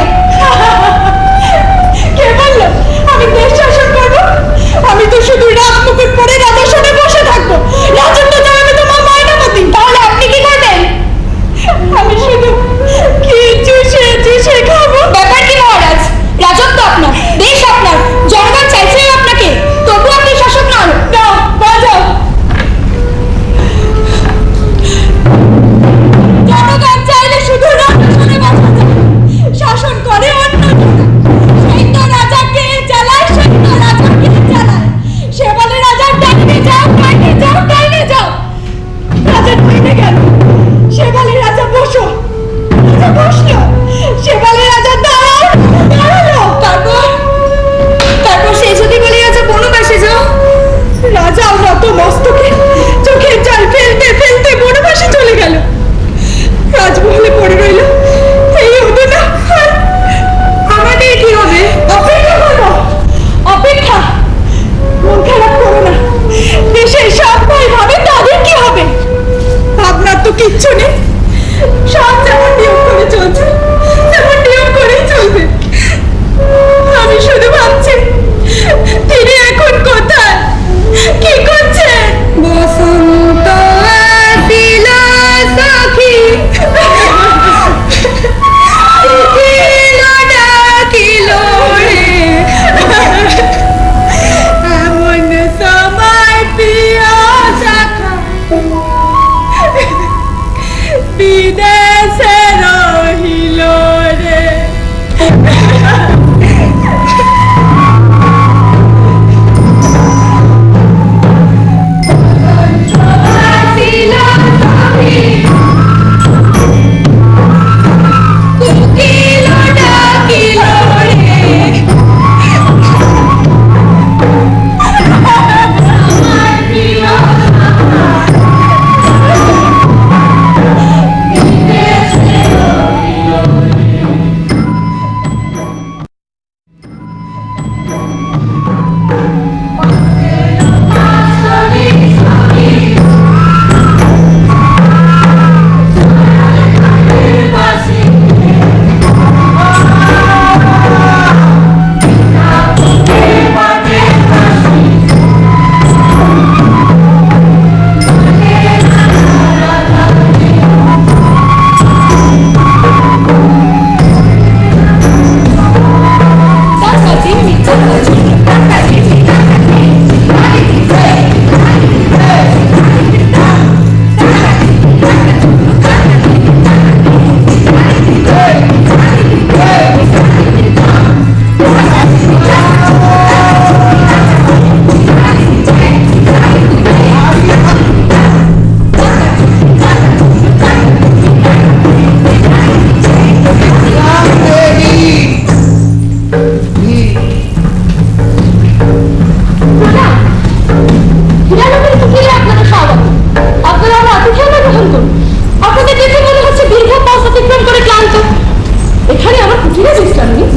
কে বললো আমি দেশ শাসন করবো? আমি তো শুধু রাজ মুকুট পরে রাজাসনে বসে থাকবো, রাজত্ব চালাবে তো মা ময়নামতি। তাহলে আপনি কি করবেন? আমি শুধু কি চুষে চুষে খাবো। ব্যাপার কি মহারাজ, রাজত্ব আপনার, দেশ আপনার, জনগণ চাইছেই আপনাকে, তবু আপনি শাসক নন। না, বাজাও। জনগণ চাইলে শুধু রাজাসনে বসা যায়, শাসন করে অন্যজনা। সেই তো রাজাকে চালায়, সেই তো রাজাকে চালায়। সে বলে রাজার ডাইনে যাও, ডাইনে যাও, ডাইনে যাও। রাজা ডাইনে গেল, সে বলে রাজা বসো, রাজা বসলো। সে বলে রাজা দাঁড়াও, দাঁড়ালো। তারপর সে যদি বলে রাজা বনবাসে যাও, রাজা নত মস্তকে চোখের জল ফেলতে ফেলতে বনবাসে চলে গেল। রাজমহলে পড়ে রইল এই অদনা। আমাদের কি হবে? অপেক্ষা করো, অপেক্ষা। মন খারাপ করো না, দেশের সব ভাই ভাবে তাদের কি হবে? ভাবনা কিচ্ছু নেই, সব যেমন নিয়ম করে চলছে, যেমন নিয়ম করেই চলবে। আমি শুধু ভাবছি তিনি এখন কোথায়, কি করছেন? বসন্ত আসিল সখী, ডাকিল ডাকিল রে, এমন সময় প্রিয় সখা বিদেশে রহিল রে।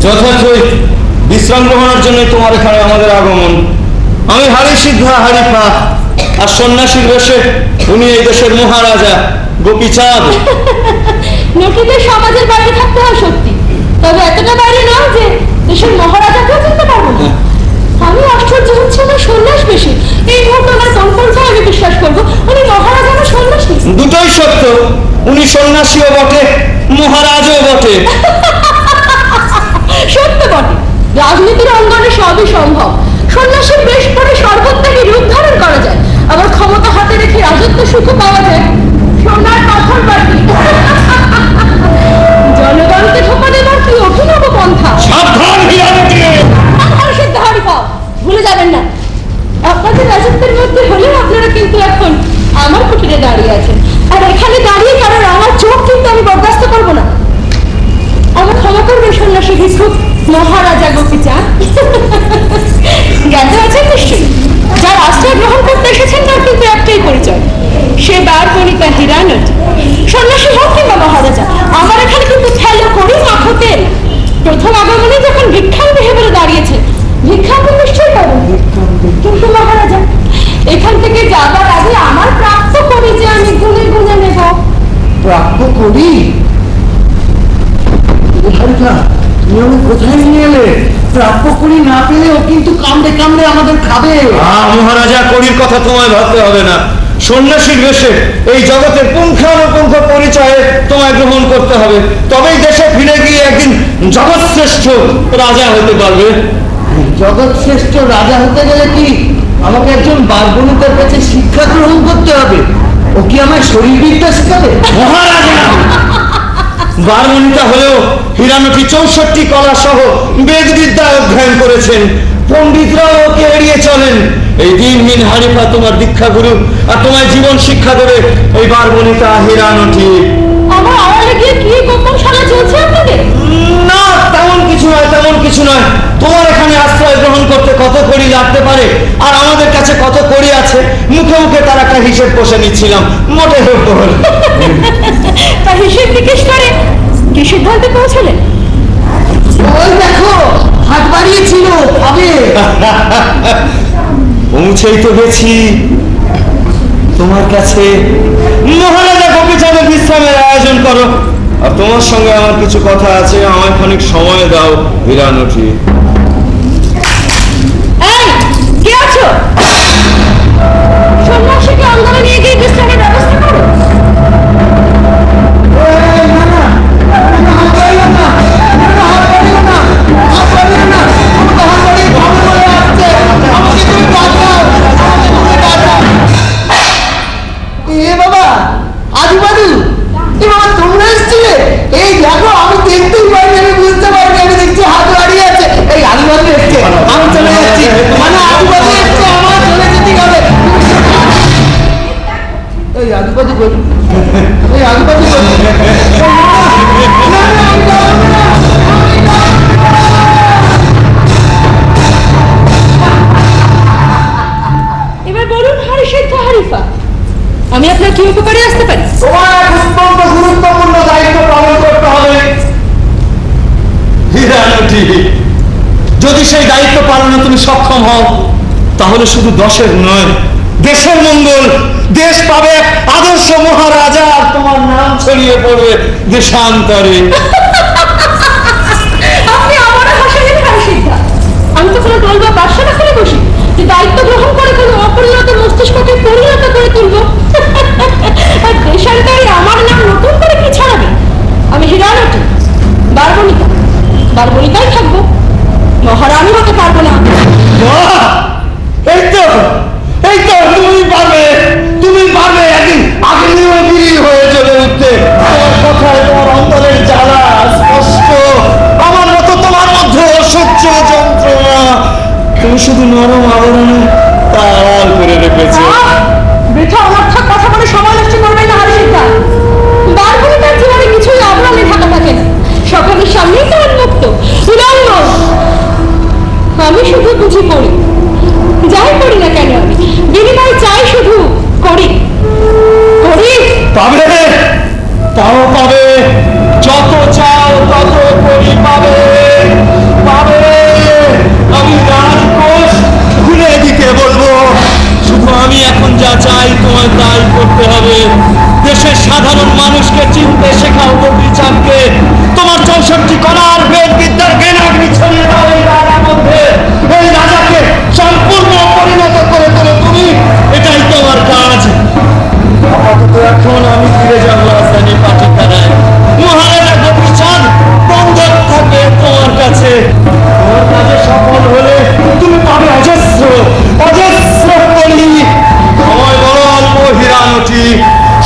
যথার্থই বিশ্রাম গ্রহণের জন্য তোমার এখানে আমাদের আগমন। আমি হারি সিদ্ধা হারিফা, আর সন্ন্যাসীর বেশে উনি এই দেশের মহারাজা গোপীচাঁদ। নকিদের সমাজের বাইরে থাকতে হয় সত্যি, তবে এতটা বাইরে নয় যে দেশের মহারাজাকেও চিনতে পারবো না। আমি আশ্চর্য হচ্ছে না সন্ন্যাস বেশি, এই মুহূর্তে ওনার কোন পর্যায়ে আমি বিশ্বাস করবো উনি মহারাজা না সন্ন্যাসী? দুটোই সত্য, উনি সন্ন্যাসীও বটে মহারাজও বটে। সত্য বটে, রাজনীতির অঙ্গনে সবই সম্ভব। সন্ন্যাসীর বেশ পরে সর্বত্যাগী রূপ ধারণ করা যায়, আবার ক্ষমতা হাতে রেখে রাজত্ব সুখ পাওয়া যায়। সোনার পাথর বাটি জনগণকে ধোকা দেবার কি অভিনব পন্থা। সাবধান ভুলে যাবেন না, আপনাদের রাজত্বের মধ্যে হলেও আপনারা কিন্তু এখন আমার কুটিরে দাঁড়িয়ে আছেন, আর এখানে দাঁড়িয়ে কারণ আমার চোখ কিন্তু আমি বরদাস্ত করবো না। আমার ক্ষমা করবেন সন্ন্যাসী ভিক্ষুক মহারাজা গোপীচাঁদ। জ্ঞাত আছেন নিশ্চয়ই, যার আশ্রয় গ্রহণ করতে এসেছেন তার কিন্তু একটাই পরিচয়, সে বারবণিতা হীরানট। সন্ন্যাসী হোক কিংবা মহারাজা, আমার এখানে কিন্তু ফেলো করি মাখো তেল। প্রথম আগমনে যখন ভিক্ষাম দেহে বলে দাঁড়িয়েছে, ভিক্ষা আপনি নিশ্চয়ই পাবেন, কিন্তু মহারাজা এখান থেকে যাবার আগে আমার প্রাপ্ত করি যে আমি গুনে গুনে নেব। প্রাপ্য করি? হারিফা, তুমি আমি কোথায় নিয়ে এলে? প্রাপ্য করি না পেলে ও কিন্তু কামড়ে কামড়ে আমাদের খাবে। মহারাজা করির কথা তোমায় ভাবতে হবে না, সন্ন্যাসীর বেশে এই জগতের পুঙ্খানুপুঙ্খ পরিচয়ে তোমায় গ্রহণ করতে হবে, তবেই দেশে ফিরে গিয়ে একদিন জগৎশ্রেষ্ঠ রাজা হতে পারবে। জগৎ শ্রেষ্ঠ রাজা হতে গেলে কি আমাকে একজন বারবণিতার কাছে শিক্ষা গ্রহণ করতে হবে? ও কি আমার শরীরবিদ্যা শেখাবে? মহারাজা বারবণিতা হলেও হীরানটি 64 কলা সহ বেদবিদ্যা অধ্যয়ন করেছেন, পণ্ডিতরাও ওকে এড়িয়ে চলেন। এই দিনহীন হারিফা তোমার দীক্ষা গুরু, আর তোমায় জীবন শিক্ষা দেবে এই বারবণিতা হীরানটি। আমার আড়ালে গিয়ে কি গোপন শালা চলছে আপনাদের? না, তেমন কিছু নয়, তেমন কিছু নয়। তোমার এখানে আশ্রয় গ্রহণ করতে কত কড়ি লাগতে পারে, আর আমাদের কাছে কত কড়ি আছে, মুখে মুখে তার একটা হিসেব কষে নিচ্ছিলাম, মোটে ওপর। তা হিসেব নিকেশ করে কি সিদ্ধান্তে পৌঁছলেন? ওই দেখো হাত বাড়িয়েছিল, খাবে। পৌঁছেই তো গেছি তোমার কাছে। মহারাজা গোপীচাঁদ তোমার সঙ্গে আমার কিছু কথা আছে, আমায় খানিক সময় দাও হীরানটি। এই কে আছো? সন্ন্যাসীকে অঙ্গনে নিয়ে গিয়ে বিশ্রামের ব্যবস্থা করো। এ বাবা, আদিবাদু, এ বাবা তোমরা এসেছিলে? এই দেখো, আমি দেখতেই পাইনি, আমি বুঝতে পারিনি, আমি দেখছি হাত দাঁড়িয়ে আছে। এই আদিবাদু এসছে, আমি চলে যাচ্ছি। মানে আদিবাদু এসছে, আমার চলে যেতে হবে। এই আদিবাদু বলুন, এই আদিবাদু বলুন। না, না, আমি যাবো না, আমি যাবো না। এবার বলুন হরিষিদ্ধ হারিফা, আমি আপনার কি উপকারে আসতে পারি? তোমার এক অত্যন্ত গুরুত্বপূর্ণ দায়িত্ব পালন করতে হবে হীরানটি, যদি সেই দায়িত্ব পালনে তুমি সক্ষম হও, তাহলে শুধু দশের নয়, দেশের মঙ্গল, দেশ পাবে এক আদর্শ মহারাজা, আর তোমার নাম ছড়িয়ে পড়বে দেশান্তরে। আপনি আমারও হাসালেন হরিষিদ্ধা। আমি তো কোনো দল বা বাসা করে বসি যে দায়িত্ব গ্রহণ করে কোনো অপরিণত মস্তিষ্ককে পরিণত করে তুলবো। আর দেশান্তরে আমার নাম নতুন করে কি ছড়াবে? আমি হীরানটি, বারবণিকা, বারবণিকাই থাকবো, মহারানী হতে পারবো না। বাহ! এই তো তুমি পারবে, তুমি পারবে একদিন আগ্নেয়গিরি হয়ে চলে উঠতে। তোমার কথায় তোমার অন্তরের জ্বালা স্পষ্ট, আমার মতো তোমার মধ্যে অসহ্য যন্ত্রণা তুমি শুধু নরম আবরণে তা আড়াল করে রেখেছো। বৃথা অনর্থক কথা বলে সময় নষ্ট করবে না হরিষিদ্ধা। বারবণিকার জীবনে কিছুই আবরণে ঢাকা থাকে না, সকলের সামনেই তো উন্মুক্ত, উলঙ্গ। আমি শুধু বুঝি পড়ি, যাই করি না কেন আমি বিনিময় চাই, শুধু করি করি। পাবে, তাও পাবে, যত চাও তত করি পাবে, পাবে। আমি রাজকোষ খুলে দিতে বলবো, শুধু আমি এখন যা চাই তোমায় তাই করতে হবে। দেশের সাধারণ মানুষকে চিনতে শেখাও গোপীচাঁদকে, তোমার 64 কণার বেদ বিদ্যার জ্ঞানাগ্নি ছড়িয়ে দাও এই রাজার মধ্যে, এই রাজাকে সম্পূর্ণ পরিণত করে তোলো তুমি, এটাই তোমার কাজ। আপাতত এখন আমি ফিরে যাব রাজধানী পাটিখানায়। মহারাজা গোপীচাঁদ বন্ধক থাকে তোমার কাছে, তোমার কাজে সফল হলে তুমি পাবে অজস্র অজস্র কলি। সময় বড় অল্প হীরানটি,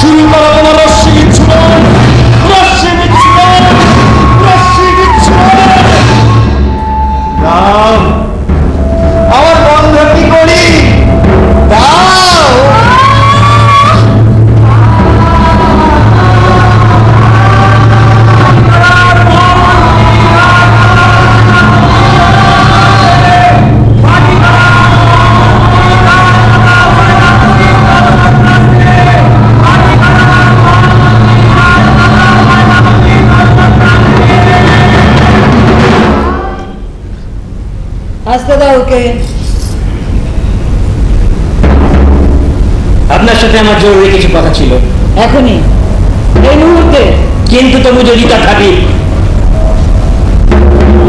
শুরু করো তোমার রশ্মি বিচ্ছুরণ, রশ্মি বিচ্ছুরণ, রশ্মি বিচ্ছুরণ। দাও আমার বন্ধকি করি, দাও। আসতে দাও ওকে। আপনার সাথে আমার জরুরি কিছু কথা ছিল, এখনই, এই মুহূর্তে। কিন্তু তবু যদি তথাপি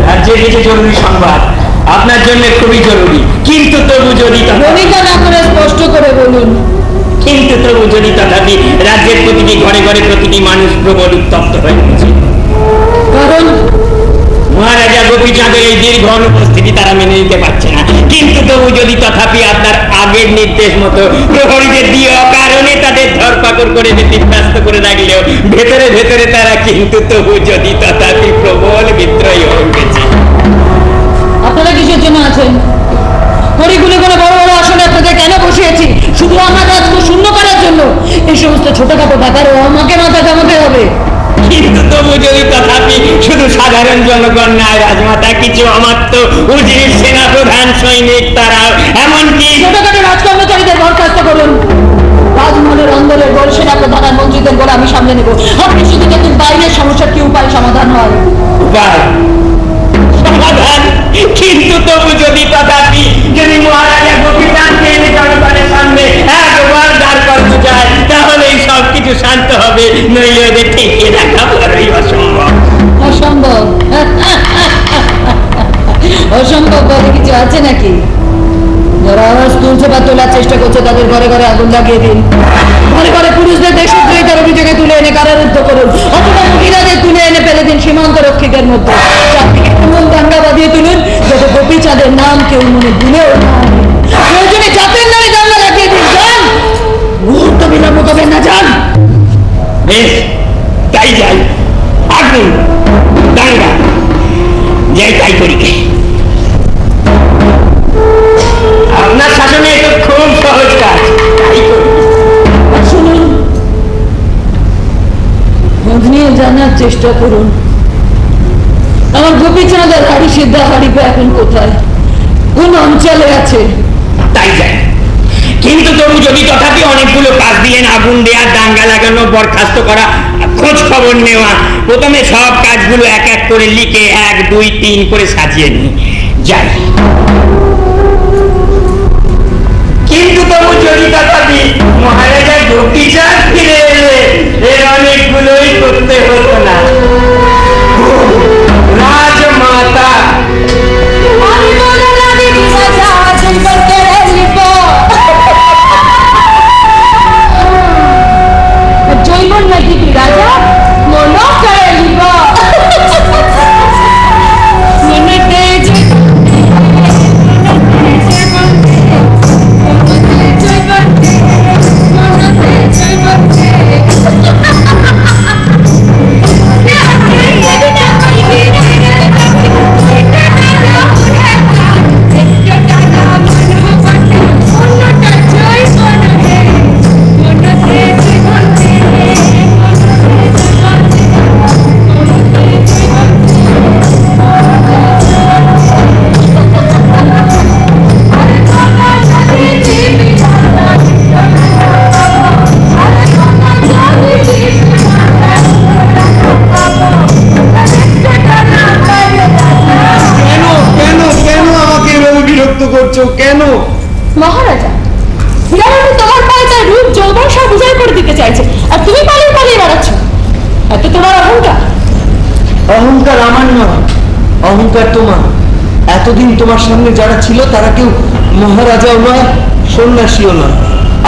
রাজ্যের কিছু জরুরি সংবাদ আপনার জন্য খুবই জরুরি, কিন্তু তবু যদি ভূমিকা না করে স্পষ্ট করে বলুন। কিন্তু তবু যদি তথাপি রাজ্যের প্রতিটি ঘরে ঘরে প্রতিটি মানুষ প্রবল উত্তপ্ত হয়ে উঠছে। কারণ মহারাজা গোপীচাঁদের এই দীর্ঘ অনুপস্থিতি তারা মেনে নিতে পারছে না, কিন্তু তবু যদি তথাপি আপনার আগের নির্দেশ মতো প্রহরীদের দিয়ে অকারণে তাদের ধরপাকড় করে ব্যতিব্যস্ত করে রাখলেও ভেতরে ভেতরে তারা কিন্তু তবু যদি তথাপি প্রবল বিদ্রোহী হয়ে উঠেছে। আপনারা কিসের জন্য আছেন? পরিগুলি করে বড় বড় আসনে আপনাদের কেন বসিয়েছি? শুধু আমার রাজকে শূন্য করার জন্য? এই সমস্ত ছোটখাটো ব্যাপারেও আমাকে মাথা ঘামাতে হবে? কিন্তু তবু যদি তথাপি শুধু সাধারণ জনগণ নয়, রাজমাতা কিছু অমাত্য উজির সেনা প্রধান সৈনিক তারাও এমনকি ছোটখাটো রাজকর্মচারীদের বরখাস্ত করুন। রাজমহলের অন্দরের বড় সেনা প্রধান আর মন্ত্রীদের বলে আমি সামলে নেব। আপনি শুধু দেখুন বাইরের সমস্যার কি উপায় সমাধান হয়। উপায় সমাধান, কিন্তু তবু যদি তথাপি যদি মহারাজা গোপীচাঁদকে এনে জনগণের সামনে একবার দাঁড় করানো যায়, তাহলে এই সব কিছু শান্ত হবে, নইলে ওদের ঠেকিয়ে রাখা বড়ই অসম্ভব। অসম্ভব? অসম্ভব বলে কিছু আছে নাকি? যারা আওয়াজ তুলছে বা তোলার চেষ্টা করছে তাদের ঘরে ঘরে আগুন লাগিয়ে দিন, ঘরে ঘরে পুরুষদের দেশদ্রোহিতার অভিযোগে তুলে এনে কারারুদ্ধ করুন, অথবা মহিলাদের তুলে এনে ফেলে দিন সীমান্ত রক্ষীদের মধ্যে। চারদিকে এমন দাঙ্গা বাঁধিয়ে তুলুন যাতে গোপীচাঁদের নাম কেউ মনে ভুলেও না আনে। প্রয়োজনে জাতের নামে দাঙ্গা লাগিয়ে দিন। যান, মুহূর্ত বিলম্ব করবেন না, যান। বেশ, তাই যাই। আগুন, দাঙ্গা, যাই তাই করি। আপনার শাসনে এটা খুব সহজ কাজ, তাই করি। শুনুন, খোঁজ নিয়ে জানার চেষ্টা করুন আমার গোপীচাঁদ আর হাড়ি সিদ্ধা হাড়িপা এখন কোথায়, কোন অঞ্চলে আছে। তাই যাই। কিন্তু তবু যদি তথাপি অনেকগুলো কাজ দিলেন, আগুন দেওয়া, দাঙ্গা লাগানো, বরখাস্ত করা, খোঁজ খবর নেওয়া, প্রথমে সব কাজগুলো এক এক করে লিখে 1, 2, 3 করে সাজিয়ে নিই। যাই। কিন্তু তবু যদি তথাপি মহারাজা গোপীচাঁদ ফিরে এলে এর অনেকগুলোই করতে হতো না। রাজমাতা জৈবন নাকি রাজা মন করে লিব কেন? মহারাজা, হীরামণি তোমার পায়ে তার রূপ যৌবন সব উজাড় করে দিতে চাইছে, আর তুমি পালিয়ে পালিয়ে বেড়াচ্ছ। এত তোমার অহংকার। অহংকার আমার নয়, অহংকার তোমার। এতদিন তোমার সামনে যারা ছিল তারা কেউ মহারাজাও নয়, সন্ন্যাসীও নয়।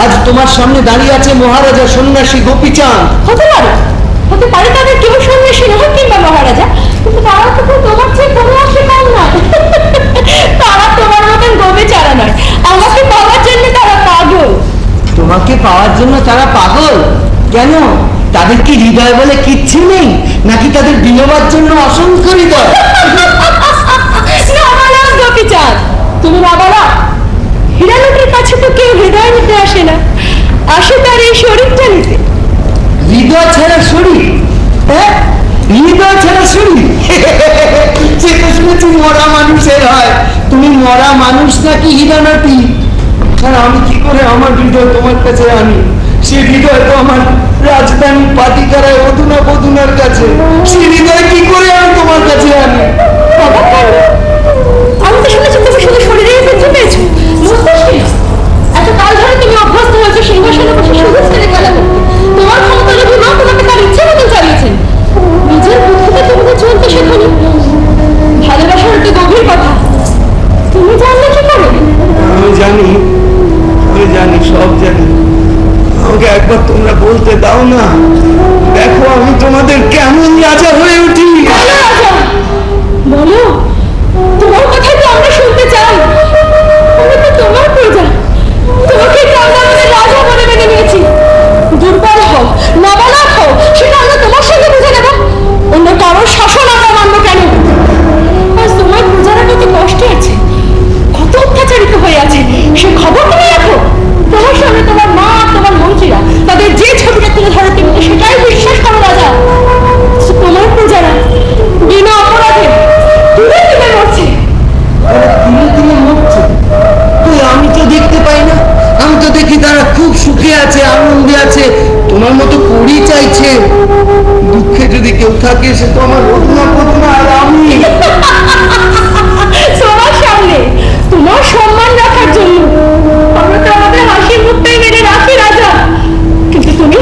আজ তোমার সামনে দাঁড়িয়ে আছে মহারাজা সন্ন্যাসী গোপীচাঁদ। হতে পারে তাদের কেউ সন্ন্যাসী নয় কিংবা মহারাজা, কিন্তু তারা তো তোমার চেয়ে কোনো অংশে কম নয়। তারা তোমার মতন গোবে চারা নয়, আমাকে পাওয়ার জন্য তারা পাগল। তোমাকে পাওয়ার জন্য তারা পাগল? কেন? তাদের কি হৃদয় বলে কিচ্ছু নেই, নাকি তাদের বিনোবার জন্য অসংখ্য হৃদয়? গোপীচাঁদ, তুমি বাবারা, হীরালুটির কাছে তো কেউ হৃদয় নিতে আসে না, আসে তার এই শরীরটা নিতে। হৃদয় ছাড়া শরীর? হ্যাঁ, হৃদয় ছাড়া শরীর? সে তো শুনেছি মরা মানুষের হয়। তুমি মরা মানুষ নাকি হীরালাটি? আর আমি কি করে আমার হৃদয় তোমার কাছে আনি? সে হৃদয় তো আমার রাজধানী পাতিকারায় অধুনা বধুনার কাছে। সে হৃদয় কি করে আমি তোমার কাছে আনি? বাবা, আমি তো শুনেছি তুমি শুধু শরীরের বৃদ্ধি পেয়েছো, মস্তিষ্কে না। এত কাল ধরে তুমি অভ্যস্ত হয়েছো সিংহাসনে বসে শুধু ছেলে খেলা করতে। তোমার ক্ষমতা যদি না, তোমাকে তার ইচ্ছে মতন চালিয়েছেন। নিজের বুদ্ধিতে তুমি তো চলতে শেখনি। ভালোবাসার একটি গভীর কথা তুমি জানলে কি করে? আমি জানি, সব জানি। আমাকে একবার তোমরা বলতে দাও না, দেখো আমি তোমাদের কেমন রাজা হয়ে উঠি। বলো, তোমার কথাই তো আমরা শুনতে চাই। আমি তো তোমার প্রজা, তোমাকে আমরা আমাদের রাজা বলে মেনে নিয়েছি। দুর্বল হও, নাবালক হও, সেটা আমরা তোমার সঙ্গে বুঝে নেব। অন্য কারোর শাসন আমরা মানবো কেন? আজ তোমার প্রজারা কত কষ্টে আছে, কত অত্যাচারিত হয়ে আছে, সে খবর তুমি রাখো। তোমার সামনে তোমার মা আর তোমার মন্ত্রীরা তাদের যে ছবিটা তুলে ধরো, তুমি সেটাই বিশ্বাস করো রাজা। তোমার প্রজারা বিনা অপরাধে তুলে তুলে মরছে। দিনে মরছে? তুই আমি তো দেখতে পাই না। আমি তো দেখি তারা খুব সুখে আছে, আনন্দে আছে, তোমার মতো করি চাইছে। দুঃখে যদি কেউ থাকে সে তো আমার অধুনা বধুনা, আর আমি। তোমার সামনে তোমার সম্মান রাখার জন্য আমরা তো আমাদের হাসির মুখটাই মেরে রাখি রাজা। কিন্তু তুমি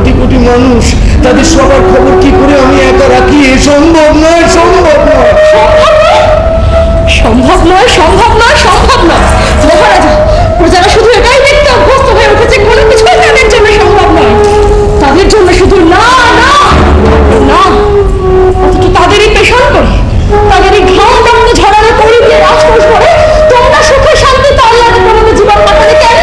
কোটি কোটি মানুষ, তাদের সবার খবর কি করে আমি একা রাখি? এ সম্ভব নয়, সম্ভব নয়। সম্ভব নয়, সম্ভব নয়, সম্ভব নয় মহারাজা। প্রজারা শুধু এটাই দেখতে অভ্যস্ত হয়ে উঠেছে, কোনো কিছুই তাদের জন্য সম্ভব নয়। তাদের জন্য শুধু না না না, অথচ তাদেরই পেশন করে, তাদেরই ঘাম রক্ত ঝরানো করি দিয়ে রাজকোষ করে তোমরা সুখে শান্তি তাল্লাদ করে জীবন কাটালে কেন?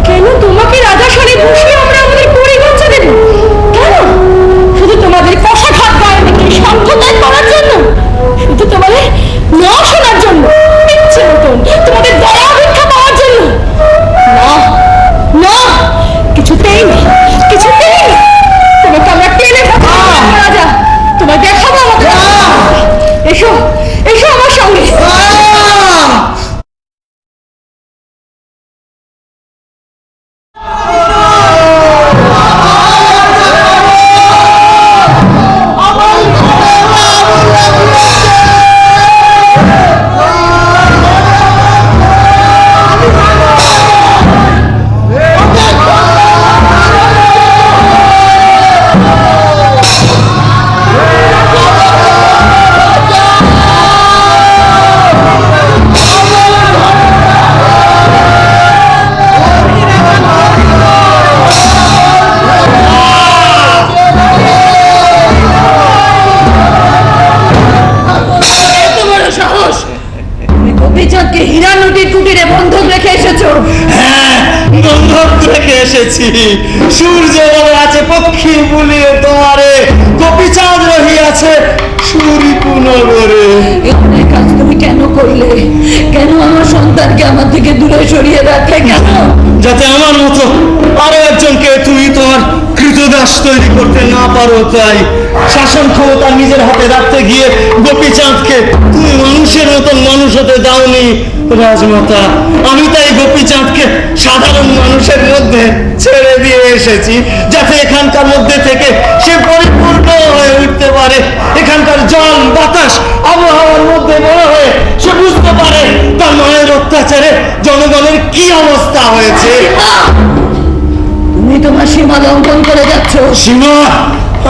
কেন তোমাকে রাজা সারি বসিয়ে আমরা আমাদের পরিগঞ্জা দেব? কেন? শুধু তোমাদের কষাঘাত গায়ে দেখে সান্ত্বনা করার জন্য? শুধু তোমাদের না শোনার জন্য? ইচ্ছে মতন তোমাদের দয়া ভিক্ষা পাওয়ার জন্য? না না, কিছুতেই না, কিছুতেই না। তোমাকে আমরা টেনে রাজা, তোমায় দেখাবো আমাকে। এসো এসো আমার সঙ্গে। গোপীচাঁদকে হীরা নদীর কুটিরে বন্ধক রেখে এসেছো? হ্যাঁ, বন্ধক রেখে এসেছি। সূর্য বলে আছে পক্ষী বুলিয়ে তোমারে, গোপীচাঁদ রহিয়াছে সুরিপু নগরে। এই কাজ তুমি কেন করলে? কেন আমার সন্তানকে আমার থেকে দূরে সরিয়ে রাখলে? কেন? যাতে আমার মতো আরো একজনকে তুমি তোমার কৃতদাস তৈরি করতে না পারো, তাই শাসন ক্ষমতা নিজের হাতে রাখতে গিয়ে গোপীচাঁদকে তুমি মানুষের মতন মানুষ হতে দাওনি রাজমাতা। আমি তাই গোপীচাঁদকে সাধারণ মানুষের মধ্যে ছেড়ে দিয়ে এসেছি, যাতে এখানকার মধ্যে থেকে সে পরিপূর্ণ হয়ে উঠতে পারে। এখানকার জল বাতাস আবহাওয়ার মধ্যে বড় হয়ে সে বুঝতে পারে তার মায়ের অত্যাচারে জনগণের কি অবস্থা হয়েছে। তুমি তোমার সীমা লঙ্ঘন করে যাচ্ছ। সীমা?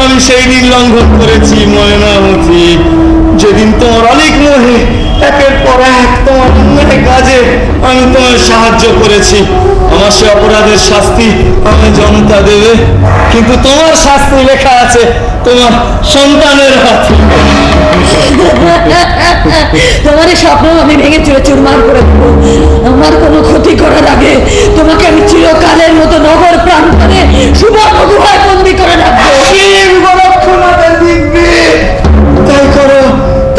আমি সেই দিন লঙ্ঘন করেছি ময়নামতি, যেদিন তোমার অনেক মোহে একের পর এক তোমার অন্যায় কাজে আমি তোমার সাহায্য করেছি। আমার সে অপরাধের শাস্তি আমি জনতা দেবে, কিন্তু তোমার শাস্তি লেখা আছে তোমার সন্তানের হাতে। তোমার এই স্বপ্ন আমি ভেঙে চুরে চুরমার করে দেবো। আমার কোনো ক্ষতি করার আগে তোমাকে আমি চিরকালের মতো নগর প্রান্তরে সুবর্ণ গুহায় বন্দি করে রাখবো। তাই করো,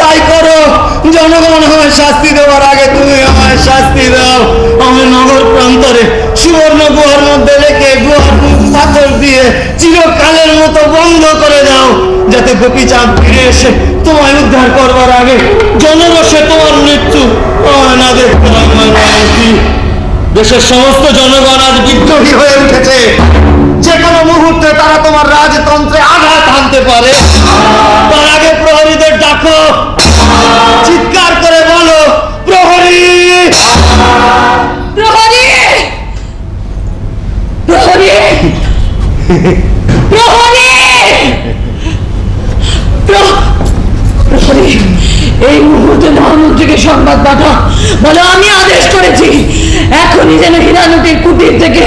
তাই করো। জনগণ আমায় শাস্তি দেওয়ার আগে তুমি আমায় শাস্তি দাও। আমি নগর প্রান্তরে সুবর্ণ গুহার মধ্যে রেখে গুহার মুখ পাথর দিয়ে চিরকালের মতো বন্ধ করে দাও, যাতে গোপীচাঁদ ফিরে এসে তোমায় উদ্ধার করবার আগে জনরসে তোমার মৃত্যু না দেখতে হয়। দেশের সমস্ত জনগণ আজ বিদ্রোহী হয়ে উঠেছে। যে কোনো মুহূর্তে তারা তোমার রাজতন্ত্রে আঘাত হানতে পারে। তার আগে প্রহরীদের ডাকো, চিৎকার করে বলো, প্রহরী প্রহরী প্রহরী প্রহরী প্রহরী, এই মুহূর্তে মহামন্ত্রীকে সংবাদ পাঠা, বলো আমি আদেশ করেছি এখনই যেন হীরা নদীর কুটির থেকে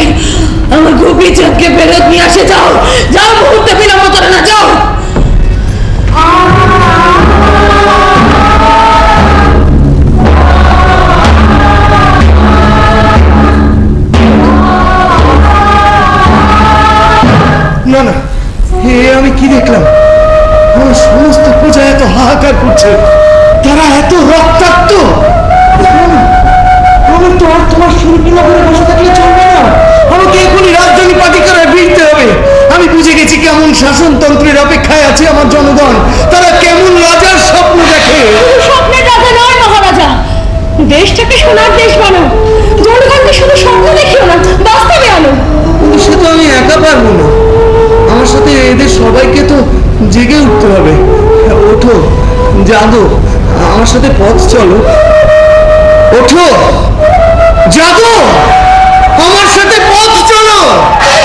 আমার গোপীচাঁদকে ফেরত নিয়ে আসে। যাও যাও, মুহূর্তে বিলম্ব করে না, যাও। না না, আমি কি দেখলাম? আমার সমস্ত প্রজা এত হাহাকার করছে, তারা এত রক্তাক্ত। আমি তো আর তোমার সুরপিনগরে বসে থাকলে চলবে না, আমাকে এখনই রাজধানী পাটিকারায় ভিড়তে হবে। আমি বুঝে গেছি কেমন শাসনতন্ত্রের অপেক্ষায় আছে আমার জনগণ, তারা কেমন রাজার স্বপ্ন দেখে। স্বপ্নের রাজা নয় মহারাজা, দেশটাকে সোনার দেশ বানাও। জনগণকে শুধু স্বপ্ন দেখিও না, বাস্তবে আনো। সে তো আমি একা পারবো না, আমার সাথে এদের সবাইকে তো জেগে উঠতে হবে। ওঠো জাদু, আমার সাথে পথ চলো। ওঠো জাদু, আমার সাথে পথ চলো।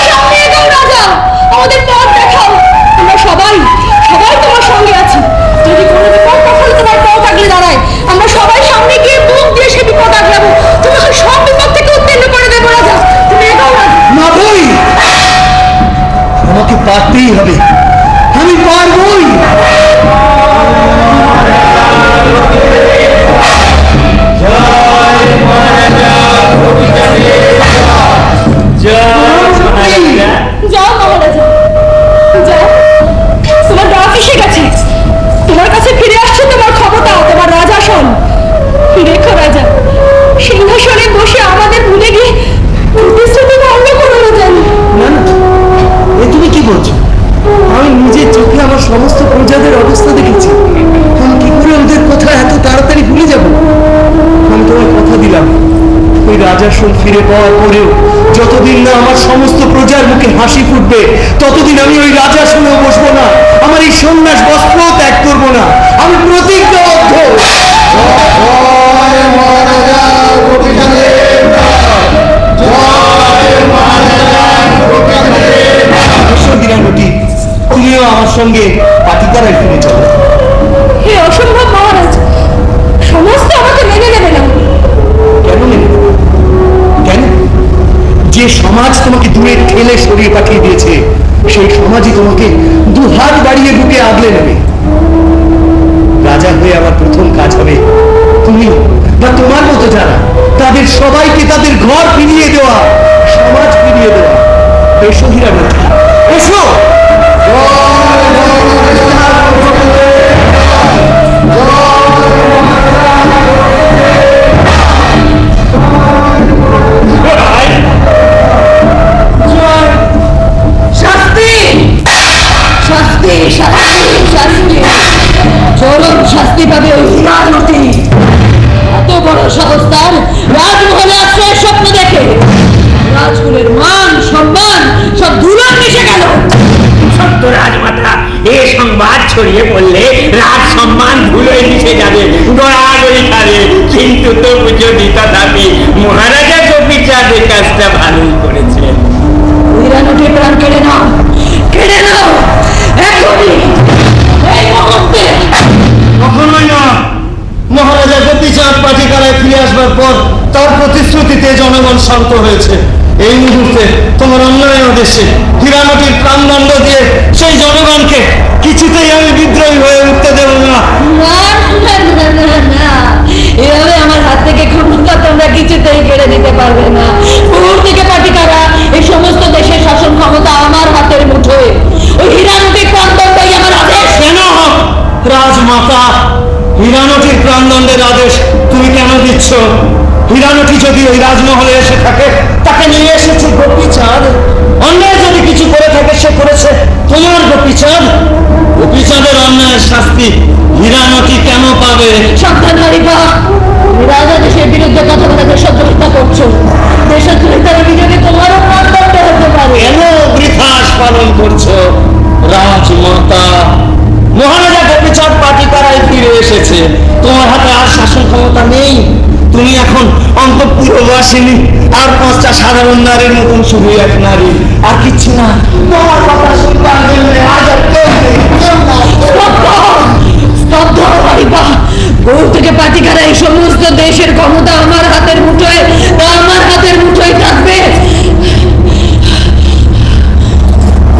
সামনে এগোও রাজা। পারতেই হবে, আমি পারবই। যাও মহারাজা, যাও, তোমার রাত এসে গেছে, তোমার কাছে ফিরে আসছে তোমার ক্ষমতা, তোমার রাজাসন। দেখো রাজা, সিংহাসনে বসে আমাদের ভুলে গিয়ে প্রতিশ্রুতি ভঙ্গ করো না যেন। না না, এ তুমি কি বলছো? আমি নিজের চোখে আমার সমস্ত প্রজাদের অবস্থা দেখেছি। আমি কি করে ওদের কথা এত তাড়াতাড়ি ভুলে যাব? আমি তোমার কথা দিলাম, ওই রাজাসন ফিরে পাওয়ার পরেও যতদিন না আমার সমস্ত প্রজার মুখে হাসি ফুটবে, ততদিন আমি ওই রাজাসনেও বসবো না, আমার এই সন্ন্যাস বস্ত্র ত্যাগ করবো না। আমি প্রতিজ্ঞাবদ্ধ। হীরানটি, তুমিও আমার সঙ্গে পাটিকারায় ফিরে চলো। হে অসম্ভব মহারাজ, সমস্ত আমাকে মেনে নেবে না। কেন মেনে নেবে? কেন? যে সমাজ তোমাকে দূরে ঠেলে সরিয়ে পাঠিয়ে দিয়েছে, সেই সমাজই তোমাকে দুহাত বাড়িয়ে বুকে আগলে নেবে। রাজা হয়ে আমার প্রথম কাজ হবে তুমি বা তোমার মতো যারা, তাদের সবাইকে তাদের ঘর ফিরিয়ে দেওয়া, সমাজ ফিরিয়ে দেওয়া। এসো হীরানটি, এসো। শাস্তি, শাস্তি, শাস্তি, শাস্তি, চরম শাস্তি পাবে ওই হীরানটি। এত বড় সাহস তার, রাজমহলে আশ্রয়ের স্বপ্ন দেখে রাজকুলের মান সম্মান সব ধুলোয় মিশে গেল। সত্য রাজমাতা, এ সংবাদ ছড়িয়ে পড়লে রাজ সম্মান ধুলোয় মিশে যাবে, গড়াগড়ি খাবে। কিন্তু তবু যদি তথাপি মহারাজা গোপীচাঁদ এই কাজটা ভালোই করেছেন। হীরানটি প্রাণ কেড়ে নাও, কেড়ে নাও এখনই, এই মুহূর্তে। কখনোই না। মহারাজা গোপীচাঁদ পাটিকারায় ফিরে আসবার পর তার প্রতিশ্রুতিতে জনগণ শান্ত হয়েছে। এই মুহূর্তে তোমার অন্যায় আদেশে হীরানটির প্রাণদণ্ড দিয়ে সেই জনগণকে কিছুতেই আমি বিদ্রোহী হয়ে উঠতে দেব না। না, না, না, না, না, এভাবে আমার হাত থেকে ক্ষমতা তোমরা কিছুতেই কেড়ে নিতে পারবে না। পূর্ব থেকে পাটিকারা, এই সমস্ত দেশের শাসন ক্ষমতা আমার হাতের মুঠোয়। ওই হীরানটির প্রাণদণ্ডই আমার আদেশ। কেন রাজমাতা, হীরানটির প্রাণদণ্ডের আদেশ তুমি কেন দিচ্ছ? হীরানটি যদি ওই রাজমহলে এসে থাকে, তাকে নিয়ে এসেছে গোপীচাঁদ। অন্যায় যদি কিছু করে থাকে, সে করেছে তোমার গোপীচাঁদ। গোপীচাঁদের অন্যায়ের শাস্তি হীরানটি কেন পাবে? সাবধান হারিবা, রাজা দেশের বিরুদ্ধে কথা বলাতে সহযোগিতা করছো। দেশদ্রোহিতার অভিযোগে তোমারও প্রাণদণ্ড হতে পারে। কেন বৃথাস পালন করছো রাজমাতা? মহারাজা গোপীচাঁদ পাটিকারায় ফিরে এসেছে, তোমার হাতে আর শাসন ক্ষমতা নেই। তুমি এখন অন্তঃপুরবাসিনী, আর 5টা সাধারণ নারীর মতন শুধু এক নারী, আর কিচ্ছু না। তোমার কথা শুনবার জন্য আজ আর কেউ নেই। স্তব্ধ হারিবা, গৌর থেকে পাটিকারা, এই সমস্ত দেশের ক্ষমতা আমার হাতের মুঠোয়, তা আমার হাতের মুঠোয় থাকবে।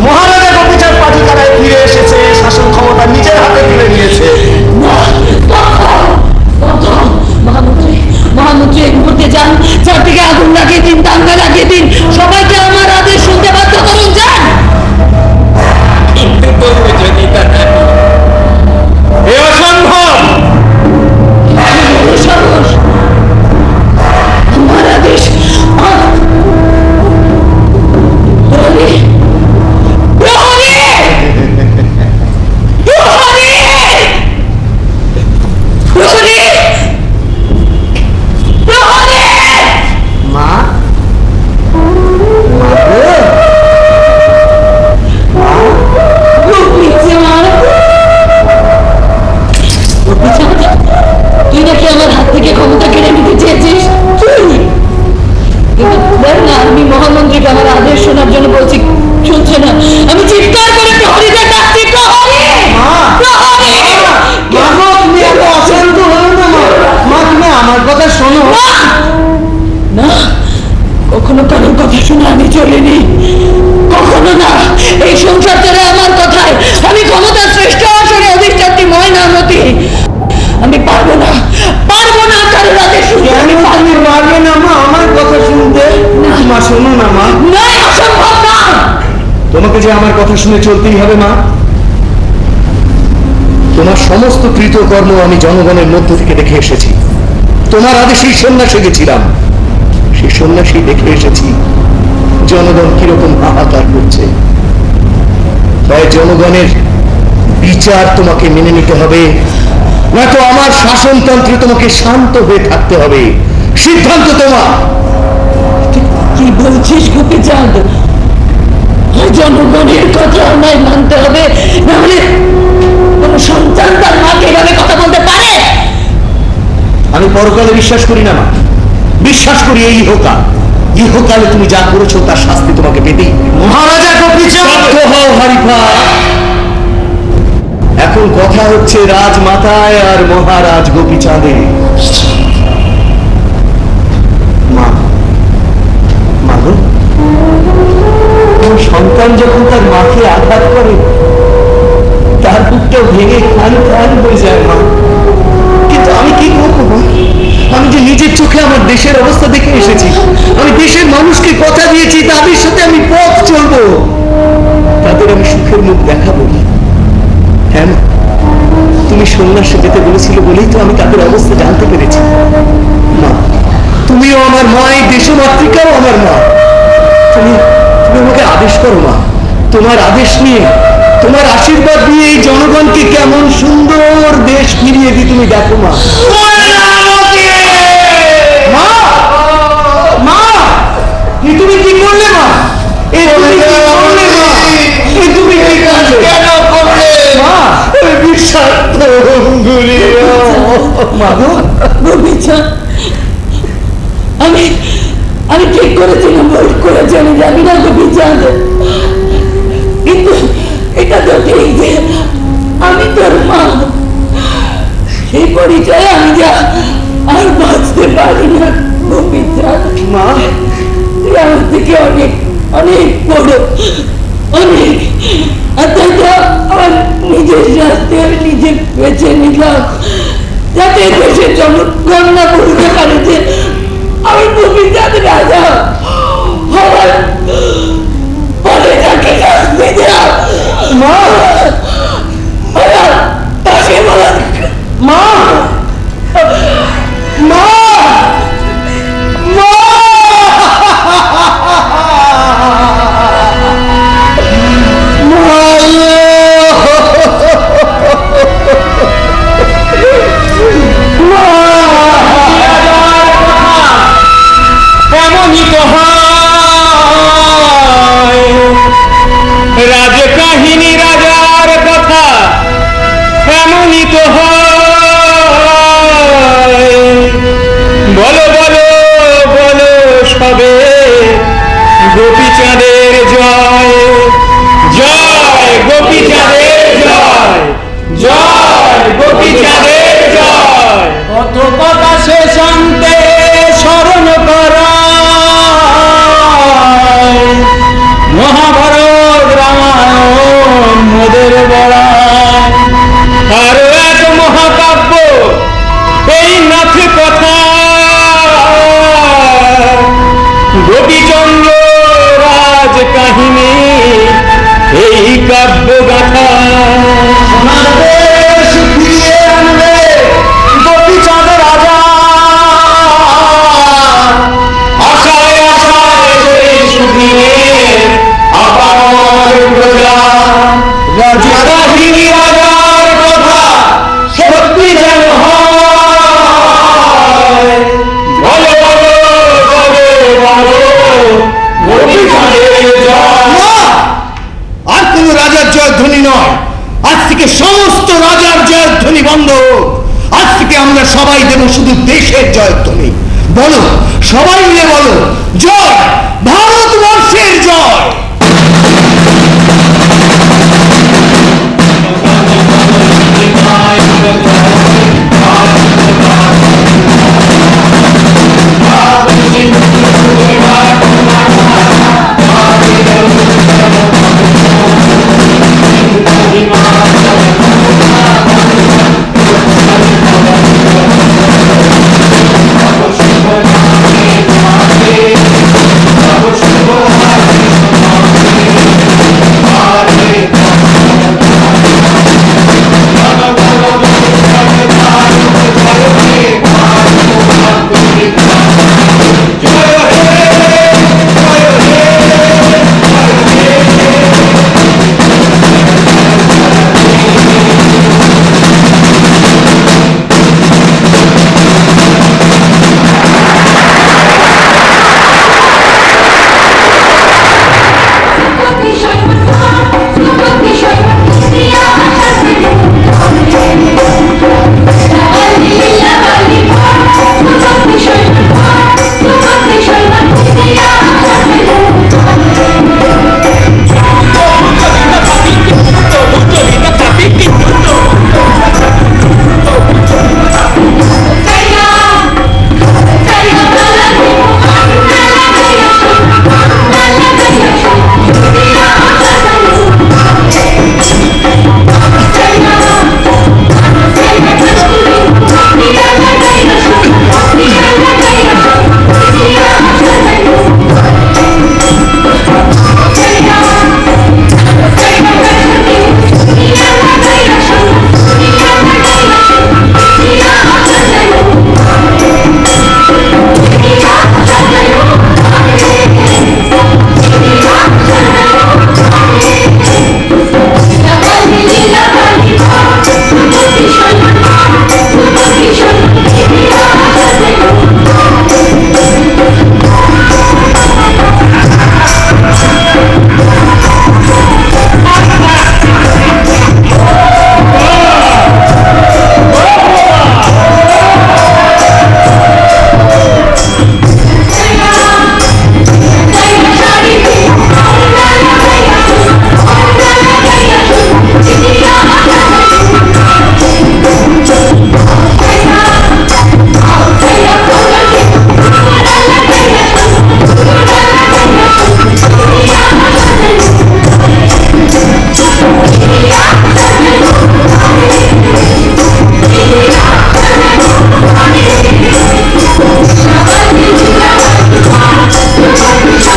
মহারাজা গোপীচাঁদ পাটিকারায় ফিরে এসেছে, শাসন ক্ষমতা নিজের হাতে তুলে নিয়েছে। মহামন্ত্রী, মহামন্ত্রী এই মুহূর্তে যান, চারদিকে আগুন লাগিয়ে দিন, দাঙ্গা লাগিয়ে দিন, সবাইকে আমার আদেশ শুনতে বাধ্য করুন, যান। কিন্তু তবু যদি তথাপি এ অসম্ভব। সাহস, আমার আদেশ। প্রহরী, প্রহরী, প্রহরী, প্রহরী, প্রহরী। মা, তুই নাকি আমার হাত থেকে ক্ষমতা কেড়ে নিতে চেয়েছিস? তুই কিন্তু দেখ না, আমি মহামন্ত্রীকে আমার আদেশ শোনার জন্য বলছি, শুনছে না। আমি চিৎকার করে প্রহরীদের ডাকছি, প্রহরী, প্রহরী। তুমি এত অশান্ত হলো না। মা, তুমি আমার কথা শোনো। না, না, ও কখনো কারোর কথা শুনে আমি চলিনি, কখনো না। এই সংসার ছেড়ে আমার কথায় আমি ক্ষমতার শ্রেষ্ঠ আসনে অধিষ্ঠাত্রী ময়নামতি। আমি পারবো না কারোর আদেশ শুনতে। আমি তুমি পারবে না মা আমার কথা শুনতে? মা শোনো না মা, নয়, অসম্ভব না। তোমাকে যে আমার কথা শুনে চলতেই হবে মা। তোমার সমস্ত কৃতকর্ম আমি জনগণের মধ্য থেকে দেখে এসেছি। তোমার আদেশেই সন্ন্যাসে গেছিলাম, সেই সন্ন্যাসী দেখে এসেছি জনগণ কিরকম হাহাকার করছে। তাই জনগণের বিচার তোমাকে মেনে নিতে হবে, নয়তো আমার শাসনতন্ত্রে তোমাকে শান্ত হয়ে থাকতে হবে। সিদ্ধান্ত তোমার। কি বলছিস গোপীচাঁদ? জনগণের কথা আমায় মানতে হবে, নাহলে কোন সন্তান তার মাকে এভাবে কথা বলতে পারে? আমি পরকালে বিশ্বাস করি না মা, বিশ্বাস করি এই ইহকাল। ইহকালে তুমি যা করেছো তার শাস্তি তোমাকে পেতেই। মহারাজা গোপীচাঁদ, শান্ত হও হারিফা। এখন কথা হচ্ছে রাজমাতায় আর মহারাজ গোপীচাঁদে। মা, মা গো, আমার সন্তান যখন তার মাকে আঘাত করে তার বুকটাও ভেঙে খান খান হয়ে যায় মা। কিন্তু আমি কি করবো মা? আমি যে নিজের চোখে আমার দেশের অবস্থা দেখে এসেছি। আমি দেশের মানুষকে কথা দিয়েছি তাদের সাথে আমি পথ চলবো, তাদের আমি সুখের মুখ দেখাবো। হ্যাঁ মা, তুমি সন্ন্যাসে যেতে বলেছিল বলেই তো আমি তাদের অবস্থা জানতে পেরেছি। মা, তুমিও আমার মা, এই দেশমাতৃকাও আমার মা। তুমি তুমি আমাকে আদেশ করো মা। তোমার আদেশ নিয়ে, তোমার আশীর্বাদ দিয়ে এই জনগণকে কেমন সুন্দর দেশ ফিরিয়ে দিই তুমি দেখো মা। মা, মা, তুমি কি করলে মা? এই তুমি কি করলে মা? এই তুমি কি করলে? কেন করলে মা? বিষাক্ত অঙ্গুলি মা গো। গোপীচাঁদ, আমি ঠিক করেছিলাম, ভুল করেছি, আমি জানি না গোপীচাঁদ, কিন্তু এটা তো ঠিক যে আমি তোর মা। সেই পরিচয়ে আমি যা আর বাঁচতে পারি না গোপীচাঁদ। মা, তুই আমার থেকে অনেক অনেক বড়, অনেক। আর তাই তো আমার নিজের শাস্তি আমি নিজে বেছে নিলাম, যাতে দেশের জনগণ না বলতে পারে যে আমি গোপীচাঁদ রাজা হওয়ার পরে তাকে শাস্তি দেওয়া। মা, তাকে বলা মা, মা, মা, এমনই তো হয় রাজ কাহিনী, রাজার কথা এমনই তো হয়। বলো বলো বলো সবে গোপীচাঁদের জয়, জয় গোপীচাঁদের জয়, জয় গোপীচাঁদের জয়। কত কথা শেষ অন্তে স্মরণ করা, মহাভারত রামায়ণ মোদের বড়াই। আরো এক মহাকাব্য এই নাথ কথা, গোপীচন্দ্র রাজ কাহিনী এই কাব্য গাথা। দেশ ফিরিয়ে আনবে গোপীচাঁদ রাজা। আশায় আশায় সেই সুদিনের আপার প্রজা, রাজ কাহিনী রাজার কথা সত্যি যেন হয়। বলো বলো বলো বলো গোপীচাঁদের জয়। মা, আর কোন রাজার জয়ধ্বনি নয়, আজ থেকে সমস্ত রাজার জয়ধ্বনি বন্ধ। আজ থেকে আমরা সবাই দেব শুধু দেশের জয়ধ্বনি। বলো, সবাই মিলে বলো, জয় ভারতবর্ষের জয়। জয় না